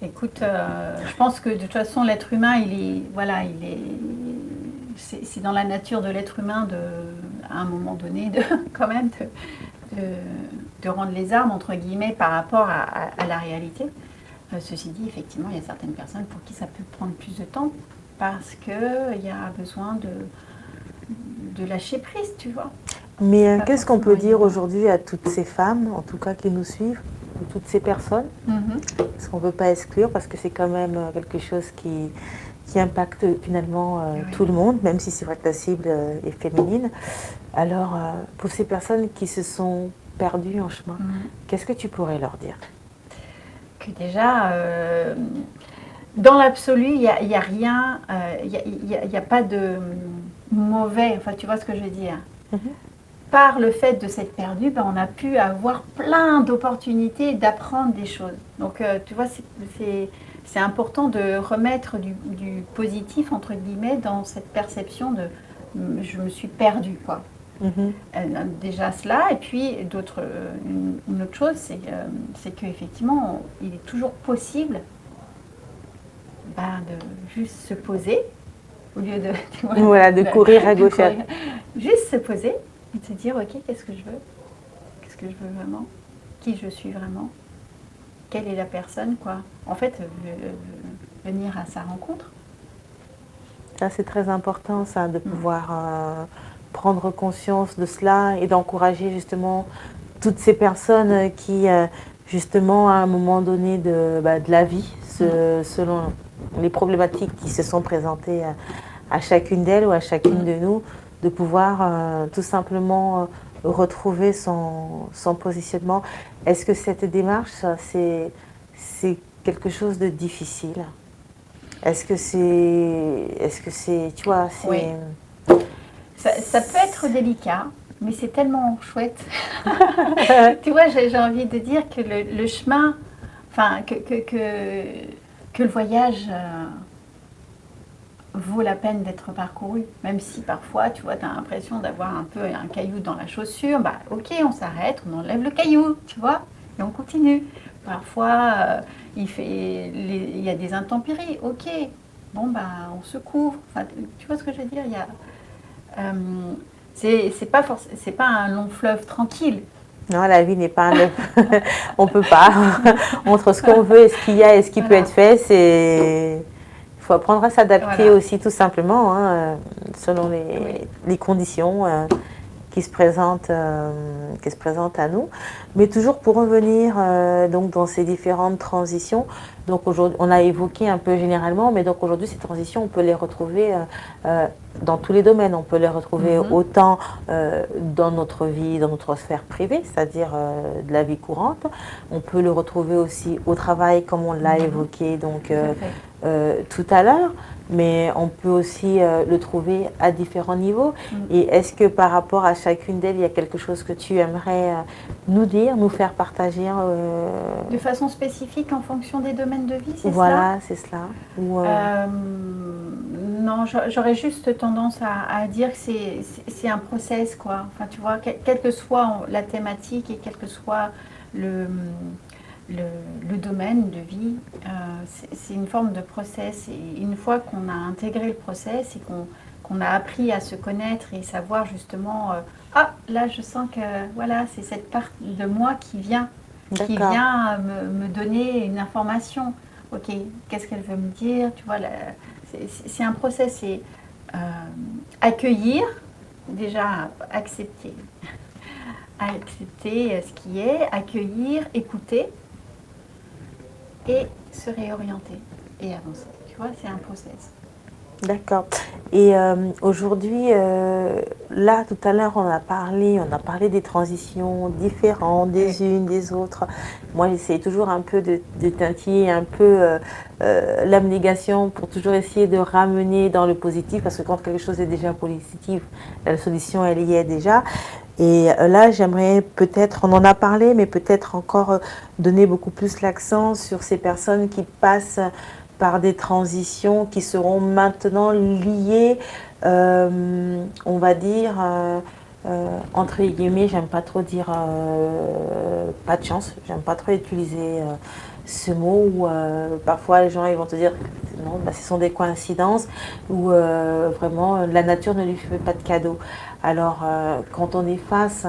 [SPEAKER 2] Écoute, je pense que de toute façon, l'être humain, c'est dans la nature de l'être humain à un moment donné, quand même, de rendre les armes, entre guillemets, par rapport à la réalité. Ceci dit, effectivement, il y a certaines personnes pour qui ça peut prendre plus de temps parce qu'il y a besoin de lâcher prise, tu vois.
[SPEAKER 1] Mais qu'est-ce qu'on peut dire aujourd'hui à toutes ces femmes, en tout cas qui nous suivent, toutes ces personnes, parce qu'on ne peut pas exclure, parce que c'est quand même quelque chose qui impacte finalement tout le monde, même si c'est vrai que la cible est féminine. Alors, pour ces personnes qui se sont perdues en chemin, qu'est-ce que tu pourrais leur dire?
[SPEAKER 2] Que déjà, dans l'absolu, il n'y a rien, il n'y a pas de mauvais, enfin tu vois ce que je veux dire. Par le fait de s'être perdu, on a pu avoir plein d'opportunités d'apprendre des choses. Donc, tu vois, c'est important de remettre du positif, entre guillemets, dans cette perception de je me suis perdue, quoi. Déjà cela, et puis une autre chose, c'est qu'effectivement, il est toujours possible de juste se poser, au lieu de, tu vois,
[SPEAKER 1] voilà, de courir à gauche.
[SPEAKER 2] Juste se poser et se dire, ok, qu'est-ce que je veux? Qu'est-ce que je veux vraiment? Qui je suis vraiment? Quelle est la personne, quoi? En fait, venir à sa rencontre.
[SPEAKER 1] Ça, c'est très important, ça, de pouvoir prendre conscience de cela et d'encourager justement toutes ces personnes qui, justement, à un moment donné de la vie, selon les problématiques qui se sont présentées à chacune d'elles ou à chacune de nous, de pouvoir tout simplement retrouver son positionnement. Est-ce que cette démarche, c'est quelque chose de difficile? Est-ce que c'est, tu vois, c'est...
[SPEAKER 2] Oui. Ça peut être délicat, mais c'est tellement chouette. Tu vois, j'ai envie de dire que le chemin, enfin, que le voyage vaut la peine d'être parcouru. Même si parfois, tu vois, tu as l'impression d'avoir un peu un caillou dans la chaussure, ok, on s'arrête, on enlève le caillou, tu vois, et on continue. Parfois, il y a des intempéries, ok, on se couvre. Enfin, tu vois ce que je veux dire? C'est pas un long fleuve tranquille.
[SPEAKER 1] Non, la vie n'est pas un on peut pas. Entre ce qu'on veut et ce qu'il y a et ce qui peut être fait, il faut apprendre à s'adapter aussi, tout simplement, selon les conditions qui se présentent à nous. Mais toujours pour revenir donc dans ces différentes transitions. Donc aujourd'hui, on a évoqué un peu généralement, mais donc aujourd'hui ces transitions, on peut les retrouver dans tous les domaines. On peut les retrouver autant dans notre vie, dans notre sphère privée, c'est-à-dire de la vie courante. On peut le retrouver aussi au travail, comme on l'a évoqué donc tout à l'heure. Mais on peut aussi le trouver à différents niveaux. Et est-ce que par rapport à chacune d'elles, il y a quelque chose que tu aimerais nous dire, nous faire partager
[SPEAKER 2] de façon spécifique en fonction des domaines de vie, c'est cela?
[SPEAKER 1] Voilà, c'est cela.
[SPEAKER 2] Non, j'aurais juste tendance à dire que c'est un process, quoi. Enfin, tu vois, quelle que soit la thématique et quel que soit le domaine de vie, c'est une forme de process. Et une fois qu'on a intégré le process et qu'on qu'on a appris à se connaître et savoir justement, ah, là je sens que voilà, c'est cette part de moi qui vient me donner une information. Ok, qu'est-ce qu'elle veut me dire? Tu vois, c'est un process, c'est accueillir, déjà accepter ce qui est, accueillir, écouter et se réorienter et avancer. Tu vois, c'est un process.
[SPEAKER 1] D'accord. Et aujourd'hui, là, tout à l'heure, on a parlé des transitions différentes des unes, des autres. Moi, j'essaie toujours un peu de tintiller un peu l'abnégation pour toujours essayer de ramener dans le positif, parce que quand quelque chose est déjà positif, la solution, elle y est déjà. Et là, j'aimerais peut-être, on en a parlé, mais peut-être encore donner beaucoup plus l'accent sur ces personnes qui passent par des transitions qui seront maintenant liées, on va dire, entre guillemets, j'aime pas trop dire pas de chance, j'aime pas trop utiliser ce mot où parfois les gens ils vont te dire non, bah, ce sont des coïncidences où vraiment la nature ne lui fait pas de cadeau. Alors quand on est face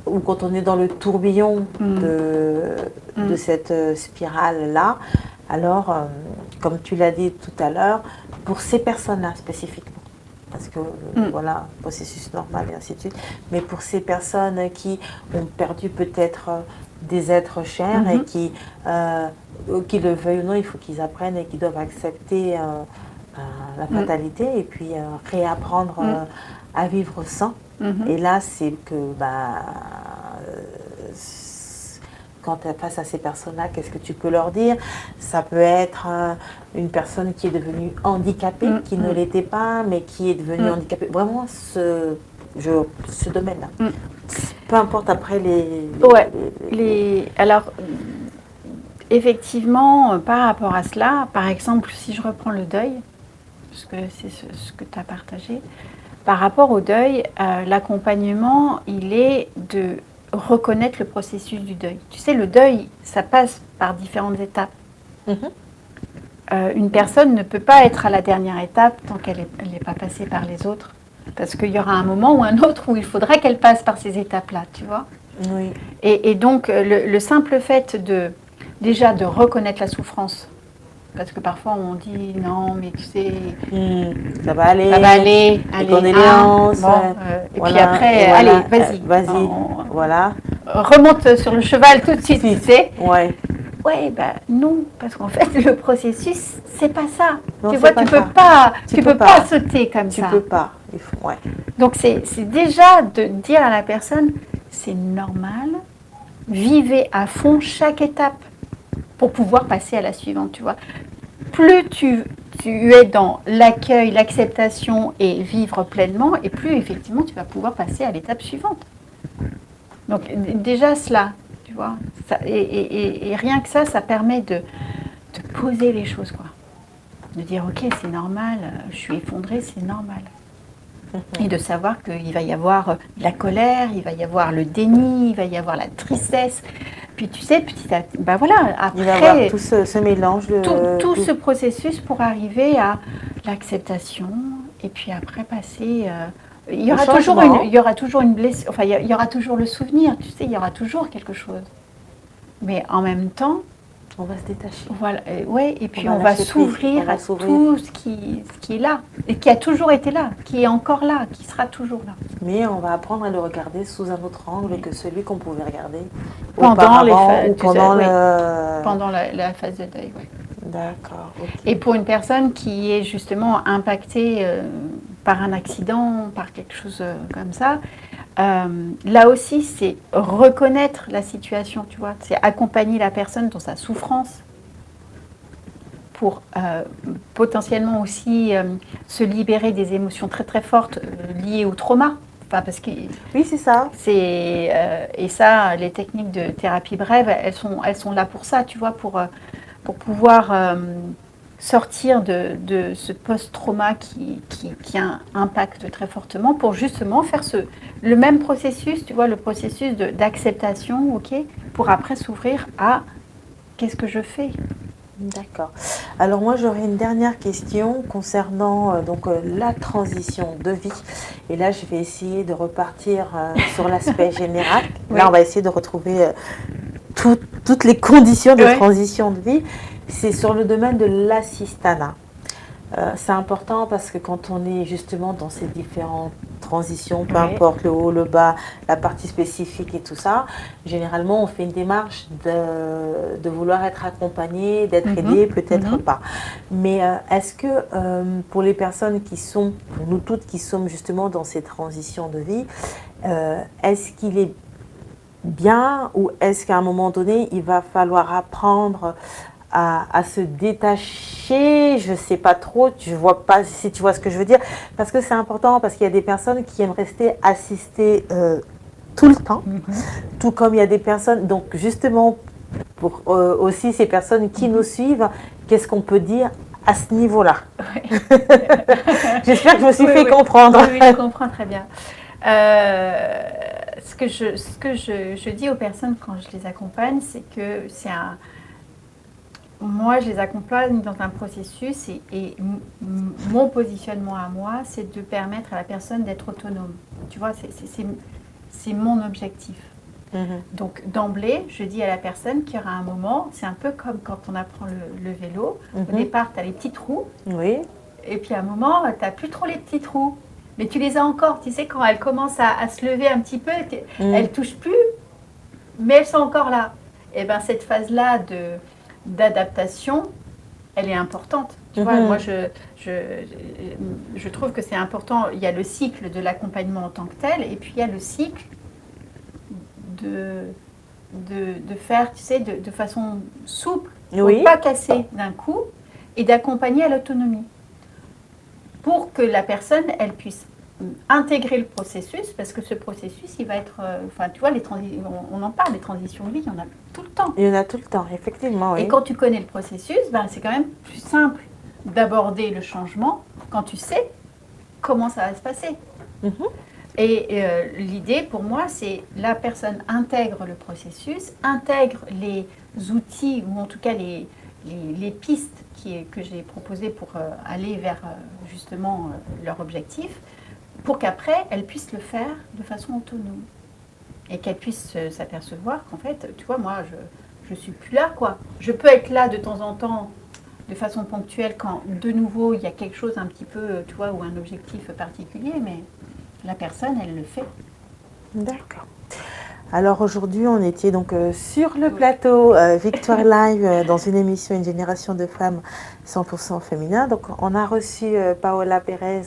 [SPEAKER 1] ou quand on est dans le tourbillon de cette spirale-là, alors, comme tu l'as dit tout à l'heure, pour ces personnes-là spécifiquement, parce que voilà, processus normal et ainsi de suite, mais pour ces personnes qui ont perdu peut-être des êtres chers et qui le veuillent ou non, il faut qu'ils apprennent et qu'ils doivent accepter la fatalité et puis réapprendre à vivre sans. Et là, c'est que quand tu es face à ces personnes-là, qu'est-ce que tu peux leur dire? Ça peut être une personne qui est devenue handicapée, qui ne l'était pas, mais qui est devenue handicapée. Vraiment, ce domaine-là. Peu importe après
[SPEAKER 2] Alors, effectivement, par rapport à cela, par exemple, si je reprends le deuil, parce que c'est ce que tu as partagé, par rapport au deuil, l'accompagnement, il est de reconnaître le processus du deuil. Tu sais, le deuil, ça passe par différentes étapes. Une personne ne peut pas être à la dernière étape tant qu'elle n'est pas passée par les autres. Parce qu'il y aura un moment ou un autre où il faudra qu'elle passe par ces étapes-là, tu vois.
[SPEAKER 1] Oui.
[SPEAKER 2] Et donc, le simple fait déjà de reconnaître la souffrance, parce que parfois on dit non, mais tu sais,
[SPEAKER 1] ça va aller,
[SPEAKER 2] allez,
[SPEAKER 1] condoléances,
[SPEAKER 2] et puis après, allez, vas-y,
[SPEAKER 1] voilà.
[SPEAKER 2] Remonte sur le cheval tout de suite, tu sais.
[SPEAKER 1] Ouais.
[SPEAKER 2] Ouais, non, parce qu'en fait le processus, c'est pas ça.
[SPEAKER 1] Non,
[SPEAKER 2] tu vois, tu peux pas sauter comme ça.
[SPEAKER 1] Tu peux pas. Ouais.
[SPEAKER 2] Donc c'est déjà de dire à la personne, c'est normal, vivez à fond chaque étape pour pouvoir passer à la suivante, tu vois. Plus tu es dans l'accueil, l'acceptation et vivre pleinement, et plus effectivement tu vas pouvoir passer à l'étape suivante. Donc déjà cela, tu vois, et rien que ça permet de poser les choses, quoi. De dire ok, c'est normal, je suis effondrée, c'est normal. Et de savoir qu'il va y avoir la colère, il va y avoir le déni, il va y avoir la tristesse. Puis tu sais, petit à petit, après,
[SPEAKER 1] il va y avoir tout ce mélange de
[SPEAKER 2] tout ce processus pour arriver à l'acceptation et puis après passer. Il y aura toujours une blessure, enfin il y aura toujours le souvenir, tu sais, il y aura toujours quelque chose. Mais en même temps,
[SPEAKER 1] on va se détacher.
[SPEAKER 2] Voilà, et puis on va s'ouvrir à tout ce qui est là, et qui a toujours été là, qui est encore là, qui sera toujours là.
[SPEAKER 1] Mais on va apprendre à le regarder sous un autre angle que celui qu'on pouvait regarder
[SPEAKER 2] pendant la phase de deuil. Ouais.
[SPEAKER 1] D'accord. Okay.
[SPEAKER 2] Et pour une personne qui est justement impactée par un accident, par quelque chose comme ça, là aussi, c'est reconnaître la situation, tu vois. C'est accompagner la personne dans sa souffrance pour potentiellement aussi se libérer des émotions très très fortes liées au trauma. Enfin, parce que
[SPEAKER 1] oui, c'est ça.
[SPEAKER 2] Et ça, les techniques de thérapie brève, elles sont là pour ça, tu vois, pour pouvoir sortir de ce post-trauma qui impacte très fortement, pour justement faire le même processus, tu vois, le processus d'acceptation, ok, pour après s'ouvrir à qu'est-ce que je fais,
[SPEAKER 1] D'accord. Alors moi j'aurais une dernière question concernant la transition de vie. Et là je vais essayer de repartir sur l'aspect général.
[SPEAKER 2] Oui.
[SPEAKER 1] Là on va essayer de retrouver toutes les conditions de
[SPEAKER 2] Ouais.
[SPEAKER 1] transition de vie. C'est sur le domaine de l'assistanat. C'est important parce que quand on est justement dans ces différentes transitions, peu
[SPEAKER 2] Oui.
[SPEAKER 1] importe le haut, le bas, la partie spécifique et tout ça, généralement on fait une démarche de vouloir être accompagné, d'être aidé, peut-être pas. Mais est-ce que pour les personnes qui sont, pour nous toutes qui sommes justement dans ces transitions de vie, est-ce qu'il est bien ou est-ce qu'à un moment donné il va falloir apprendre à se détacher, je ne sais pas trop, je ne vois pas si tu vois ce que je veux dire, parce que c'est important, parce qu'il y a des personnes qui aiment rester assistées tout le temps, tout comme il y a des personnes, donc justement, pour aussi ces personnes qui nous suivent, qu'est-ce qu'on peut dire à ce niveau-là?
[SPEAKER 2] Ouais.
[SPEAKER 1] J'espère que je me suis fait comprendre.
[SPEAKER 2] Oui, je comprends très bien. Ce que je dis aux personnes quand je les accompagne, c'est que moi, je les accompagne dans un processus et mon positionnement à moi, c'est de permettre à la personne d'être autonome. Tu vois, c'est mon objectif. Donc, d'emblée, je dis à la personne qu'il y aura un moment, c'est un peu comme quand on apprend le vélo. Au départ, tu as les petits trous.
[SPEAKER 1] Oui.
[SPEAKER 2] Et puis, à un moment, tu n'as plus trop les petits trous. Mais tu les as encore. Tu sais, quand elles commencent à se lever un petit peu, elles ne touchent plus, mais elles sont encore là. Et bien, cette phase-là d'adaptation, elle est importante. Tu vois, moi, je trouve que c'est important. Il y a le cycle de l'accompagnement en tant que tel, et puis il y a le cycle de faire, tu sais, de façon souple, pour ne pas casser d'un coup, et d'accompagner à l'autonomie. Pour que la personne, elle puisse intégrer le processus, parce que ce processus, il va être... Enfin, tu vois, on en parle, les transitions de vie, il y en a tout le temps.
[SPEAKER 1] Il y en a tout le temps, effectivement. Oui.
[SPEAKER 2] Et quand tu connais le processus, ben, c'est quand même plus simple d'aborder le changement quand tu sais comment ça va se passer. Et l'idée, pour moi, c'est la personne intègre le processus, intègre les outils, ou en tout cas les pistes que j'ai proposées pour aller vers justement leur objectif, pour qu'après, elle puisse le faire de façon autonome. Et qu'elle puisse s'apercevoir qu'en fait, tu vois, moi, je ne suis plus là, quoi. Je peux être là de temps en temps, de façon ponctuelle, quand de nouveau, il y a quelque chose un petit peu, tu vois, ou un objectif particulier, mais la personne, elle le fait.
[SPEAKER 1] D'accord. Alors aujourd'hui, on était donc sur le plateau Victoire Live dans une émission Une génération de femmes 100% féminin. Donc on a reçu Paola Pérez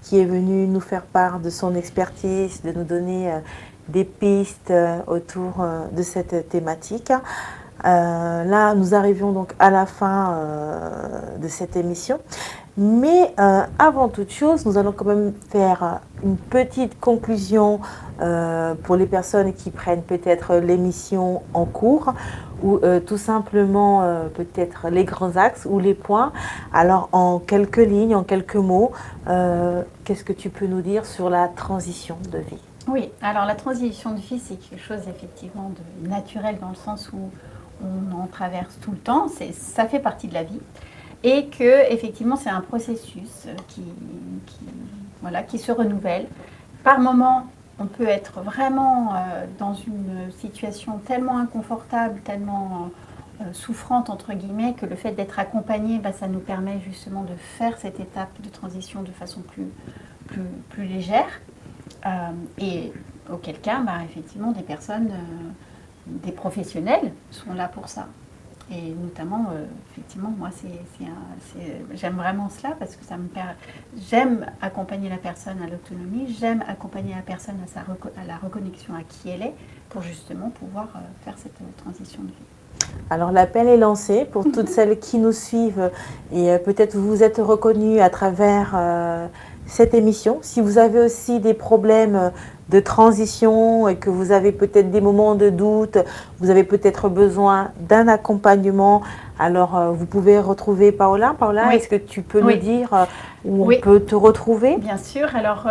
[SPEAKER 1] qui est venue nous faire part de son expertise, de nous donner des pistes autour de cette thématique. Là, nous arrivions donc à la fin de cette émission. Mais avant toute chose, nous allons quand même faire une petite conclusion pour les personnes qui prennent peut-être l'émission en cours ou tout simplement peut-être les grands axes ou les points. Alors en quelques lignes, en quelques mots, qu'est-ce que tu peux nous dire sur la transition de vie?
[SPEAKER 2] Oui, alors la transition de vie, c'est quelque chose effectivement de naturel dans le sens où on en traverse tout le temps, ça fait partie de la vie. Et que effectivement c'est un processus qui se renouvelle. Par moment, on peut être vraiment dans une situation tellement inconfortable, tellement souffrante entre guillemets, que le fait d'être accompagné, ça nous permet justement de faire cette étape de transition de façon plus légère. Et auquel cas, effectivement, des personnes, des professionnels sont là pour ça. Et notamment, effectivement, moi, j'aime vraiment cela parce que j'aime accompagner la personne à l'autonomie, j'aime accompagner la personne à la reconnexion à qui elle est pour justement pouvoir faire cette transition de vie.
[SPEAKER 1] Alors l'appel est lancé pour toutes celles qui nous suivent et peut-être vous vous êtes reconnus à travers cette émission. Si vous avez aussi des problèmes de transition et que vous avez peut-être des moments de doute, vous avez peut-être besoin d'un accompagnement, alors vous pouvez retrouver Paola. Paola, est-ce que tu peux nous dire où on peut te retrouver?
[SPEAKER 2] Bien sûr, alors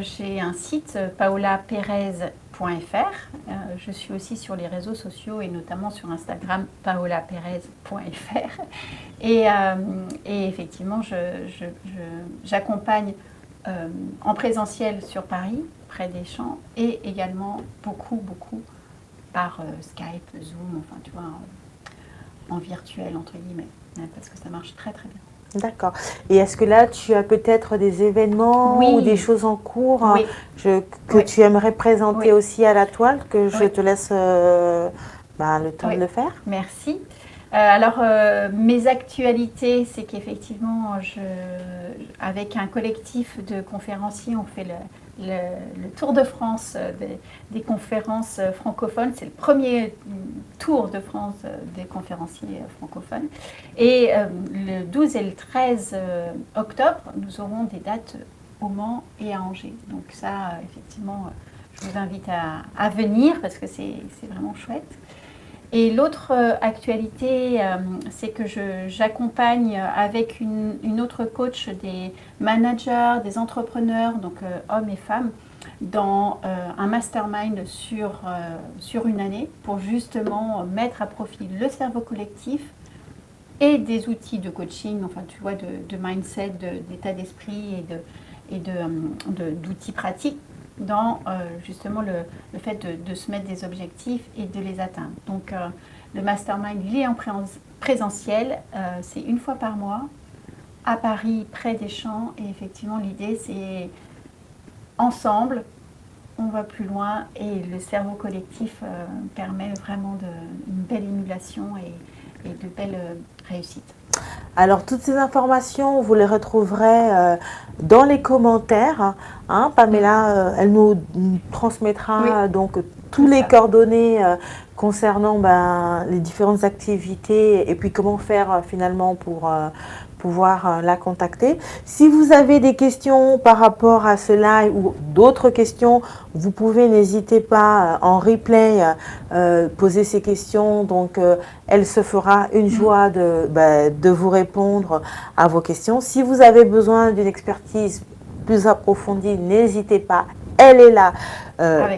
[SPEAKER 2] j'ai un site paolaperez.fr Je suis aussi sur les réseaux sociaux et notamment sur Instagram, paolaperez.fr. Et effectivement, j'accompagne en présentiel sur Paris, près des Champs, et également beaucoup par Skype, Zoom, enfin tu vois, en virtuel entre guillemets, parce que ça marche très bien.
[SPEAKER 1] D'accord. Et est-ce que là, tu as peut-être des événements ou des choses en cours que tu aimerais présenter aussi à la toile, que je te laisse le temps de le faire?
[SPEAKER 2] Merci. Alors, mes actualités, c'est qu'effectivement, avec un collectif de conférenciers, on fait le tour de France des conférences francophones. C'est le premier tour de France des conférenciers francophones. Et le 12 et le 13 octobre, nous aurons des dates au Mans et à Angers. Donc ça, effectivement, je vous invite à venir parce que c'est vraiment chouette. Et l'autre actualité, c'est que j'accompagne avec une autre coach des managers, des entrepreneurs, donc hommes et femmes, dans un mastermind sur une année pour justement mettre à profit le cerveau collectif et des outils de coaching, enfin tu vois, de mindset, d'état d'esprit et d'outils pratiques dans justement le fait de se mettre des objectifs et de les atteindre. Donc le mastermind, il est en présentiel, c'est une fois par mois, à Paris, près des Champs, et effectivement l'idée c'est ensemble, on va plus loin, et le cerveau collectif permet vraiment une belle émulation et de belles réussites.
[SPEAKER 1] Alors, toutes ces informations, vous les retrouverez dans les commentaires. Pamela, elle nous transmettra donc tous les coordonnées concernant les différentes activités et puis comment faire finalement pour pouvoir la contacter. Si vous avez des questions par rapport à ce live ou d'autres questions, vous pouvez, n'hésitez pas en replay poser ces questions. Donc, elle se fera une joie de vous répondre à vos questions. Si vous avez besoin d'une expertise plus approfondie, n'hésitez pas. Elle est là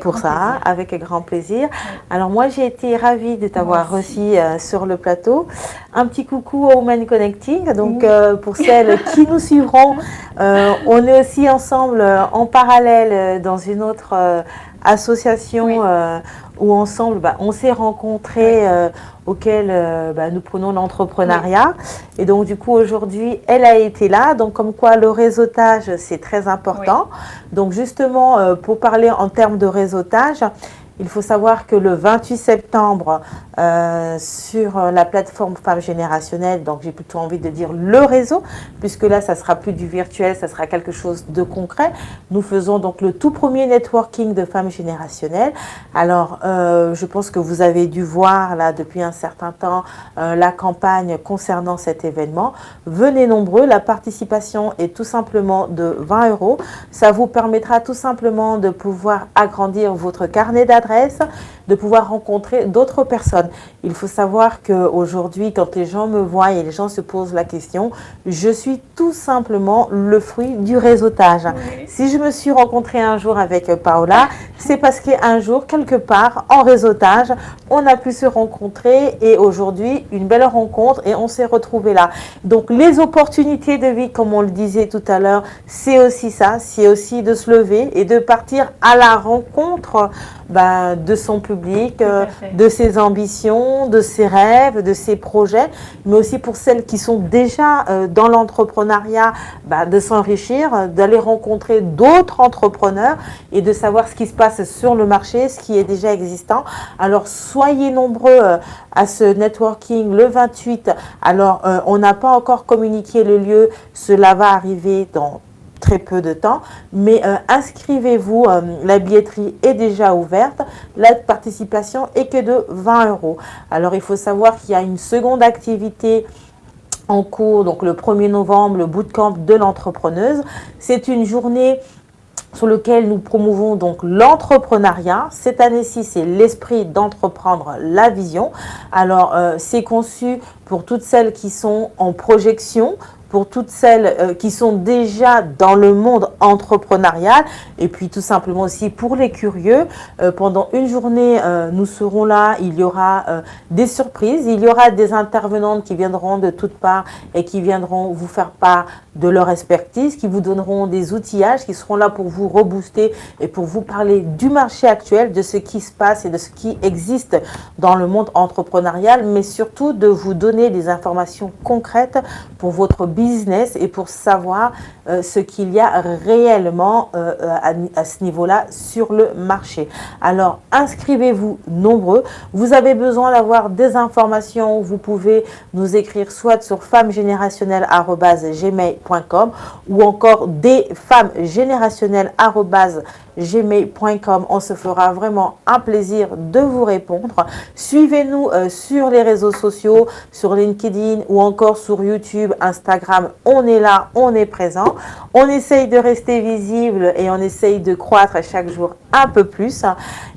[SPEAKER 1] pour ça, avec grand plaisir. Alors moi, j'ai été ravie de t'avoir reçu sur le plateau. Un petit coucou au Women Connecting. Donc pour celles qui nous suivront, on est aussi ensemble en parallèle dans une autre association où ensemble, on s'est rencontrés, auquel nous prenons l'entrepreneuriat. Et donc, du coup, aujourd'hui, elle a été là. Donc, comme quoi, le réseautage, c'est très important. Donc, justement, pour parler en termes de réseautage, il faut savoir que le 28 septembre, sur la plateforme Femmes Générationnelles, donc j'ai plutôt envie de dire le réseau, puisque là, ça sera plus du virtuel, ça sera quelque chose de concret. Nous faisons donc le tout premier networking de Femmes Générationnelles. Alors, je pense que vous avez dû voir là depuis un certain temps la campagne concernant cet événement. Venez nombreux, la participation est tout simplement de 20 €. Ça vous permettra tout simplement de pouvoir agrandir votre carnet d'adresses, de pouvoir rencontrer d'autres personnes. Il faut savoir qu'aujourd'hui, quand les gens me voient et les gens se posent la question, je suis tout simplement le fruit du réseautage. Si je me suis rencontrée un jour avec Paola, c'est parce qu'un jour, quelque part, en réseautage, on a pu se rencontrer et aujourd'hui, une belle rencontre et on s'est retrouvés là. Donc, les opportunités de vie, comme on le disait tout à l'heure, c'est aussi ça, c'est aussi de se lever et de partir à la rencontre de son public, de ses ambitions, de ses rêves, de ses projets, mais aussi pour celles qui sont déjà dans l'entrepreneuriat, de s'enrichir, d'aller rencontrer d'autres entrepreneurs et de savoir ce qui se passe sur le marché, ce qui est déjà existant. Alors, soyez nombreux à ce networking le 28. Alors, on n'a pas encore communiqué le lieu, cela va arriver dans très peu de temps, mais inscrivez-vous, la billetterie est déjà ouverte, la participation est que de 20 €. Alors il faut savoir qu'il y a une seconde activité en cours, donc le 1er novembre, le bootcamp de l'entrepreneuse. C'est une journée sur lequel nous promouvons donc l'entrepreneuriat. Cette année-ci, c'est l'esprit d'entreprendre la vision. Alors, c'est conçu pour toutes celles qui sont en projection, pour toutes celles qui sont déjà dans le monde entrepreneurial et puis tout simplement aussi pour les curieux. Pendant une journée, nous serons là, il y aura des surprises, il y aura des intervenantes qui viendront de toutes parts et qui viendront vous faire part de leur expertise, qui vous donneront des outillages, qui seront là pour vous rebooster et pour vous parler du marché actuel, de ce qui se passe et de ce qui existe dans le monde entrepreneurial, mais surtout de vous donner des informations concrètes pour votre business et pour savoir ce qu'il y a réellement à ce niveau-là sur le marché. Alors, inscrivez-vous nombreux. Vous avez besoin d'avoir des informations, vous pouvez nous écrire soit sur femmesgénérationnelles@gmail.com ou encore desfemmesgénérationnelles@gmail.com. On se fera vraiment un plaisir de vous répondre. Suivez-nous sur les réseaux sociaux, sur LinkedIn ou encore sur YouTube, Instagram. On est là, on est présent. On essaye de rester visible et on essaye de croître chaque jour un peu plus.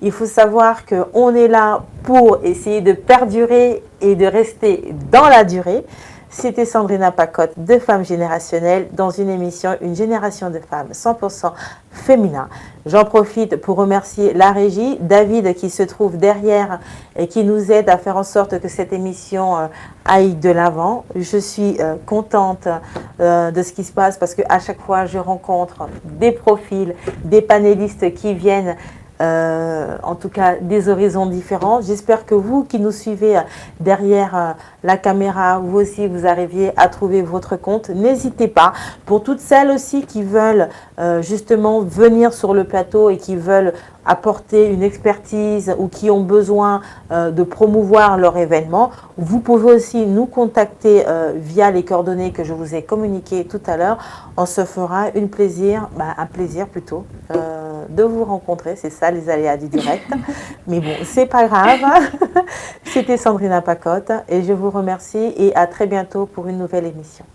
[SPEAKER 1] Il faut savoir qu'on est là pour essayer de perdurer et de rester dans la durée. C'était Sandrina Pacotte de Femmes Générationnelles dans une émission Une génération de femmes 100% féminin. J'en profite pour remercier la régie, David qui se trouve derrière et qui nous aide à faire en sorte que cette émission aille de l'avant. Je suis contente de ce qui se passe parce qu'à chaque fois je rencontre des profils, des panélistes qui viennent en tout cas des horizons différents. J'espère que vous qui nous suivez derrière la caméra, vous aussi vous arriviez à trouver votre compte. N'hésitez pas. Pour toutes celles aussi qui veulent justement venir sur le plateau et qui veulent apporter une expertise ou qui ont besoin de promouvoir leur événement, vous pouvez aussi nous contacter via les coordonnées que je vous ai communiquées tout à l'heure. On se fera un plaisir plutôt de vous rencontrer. C'est ça les aléas du direct. Mais bon, c'est pas grave. C'était Sandrina Pacotte et je vous remercie et à très bientôt pour une nouvelle émission.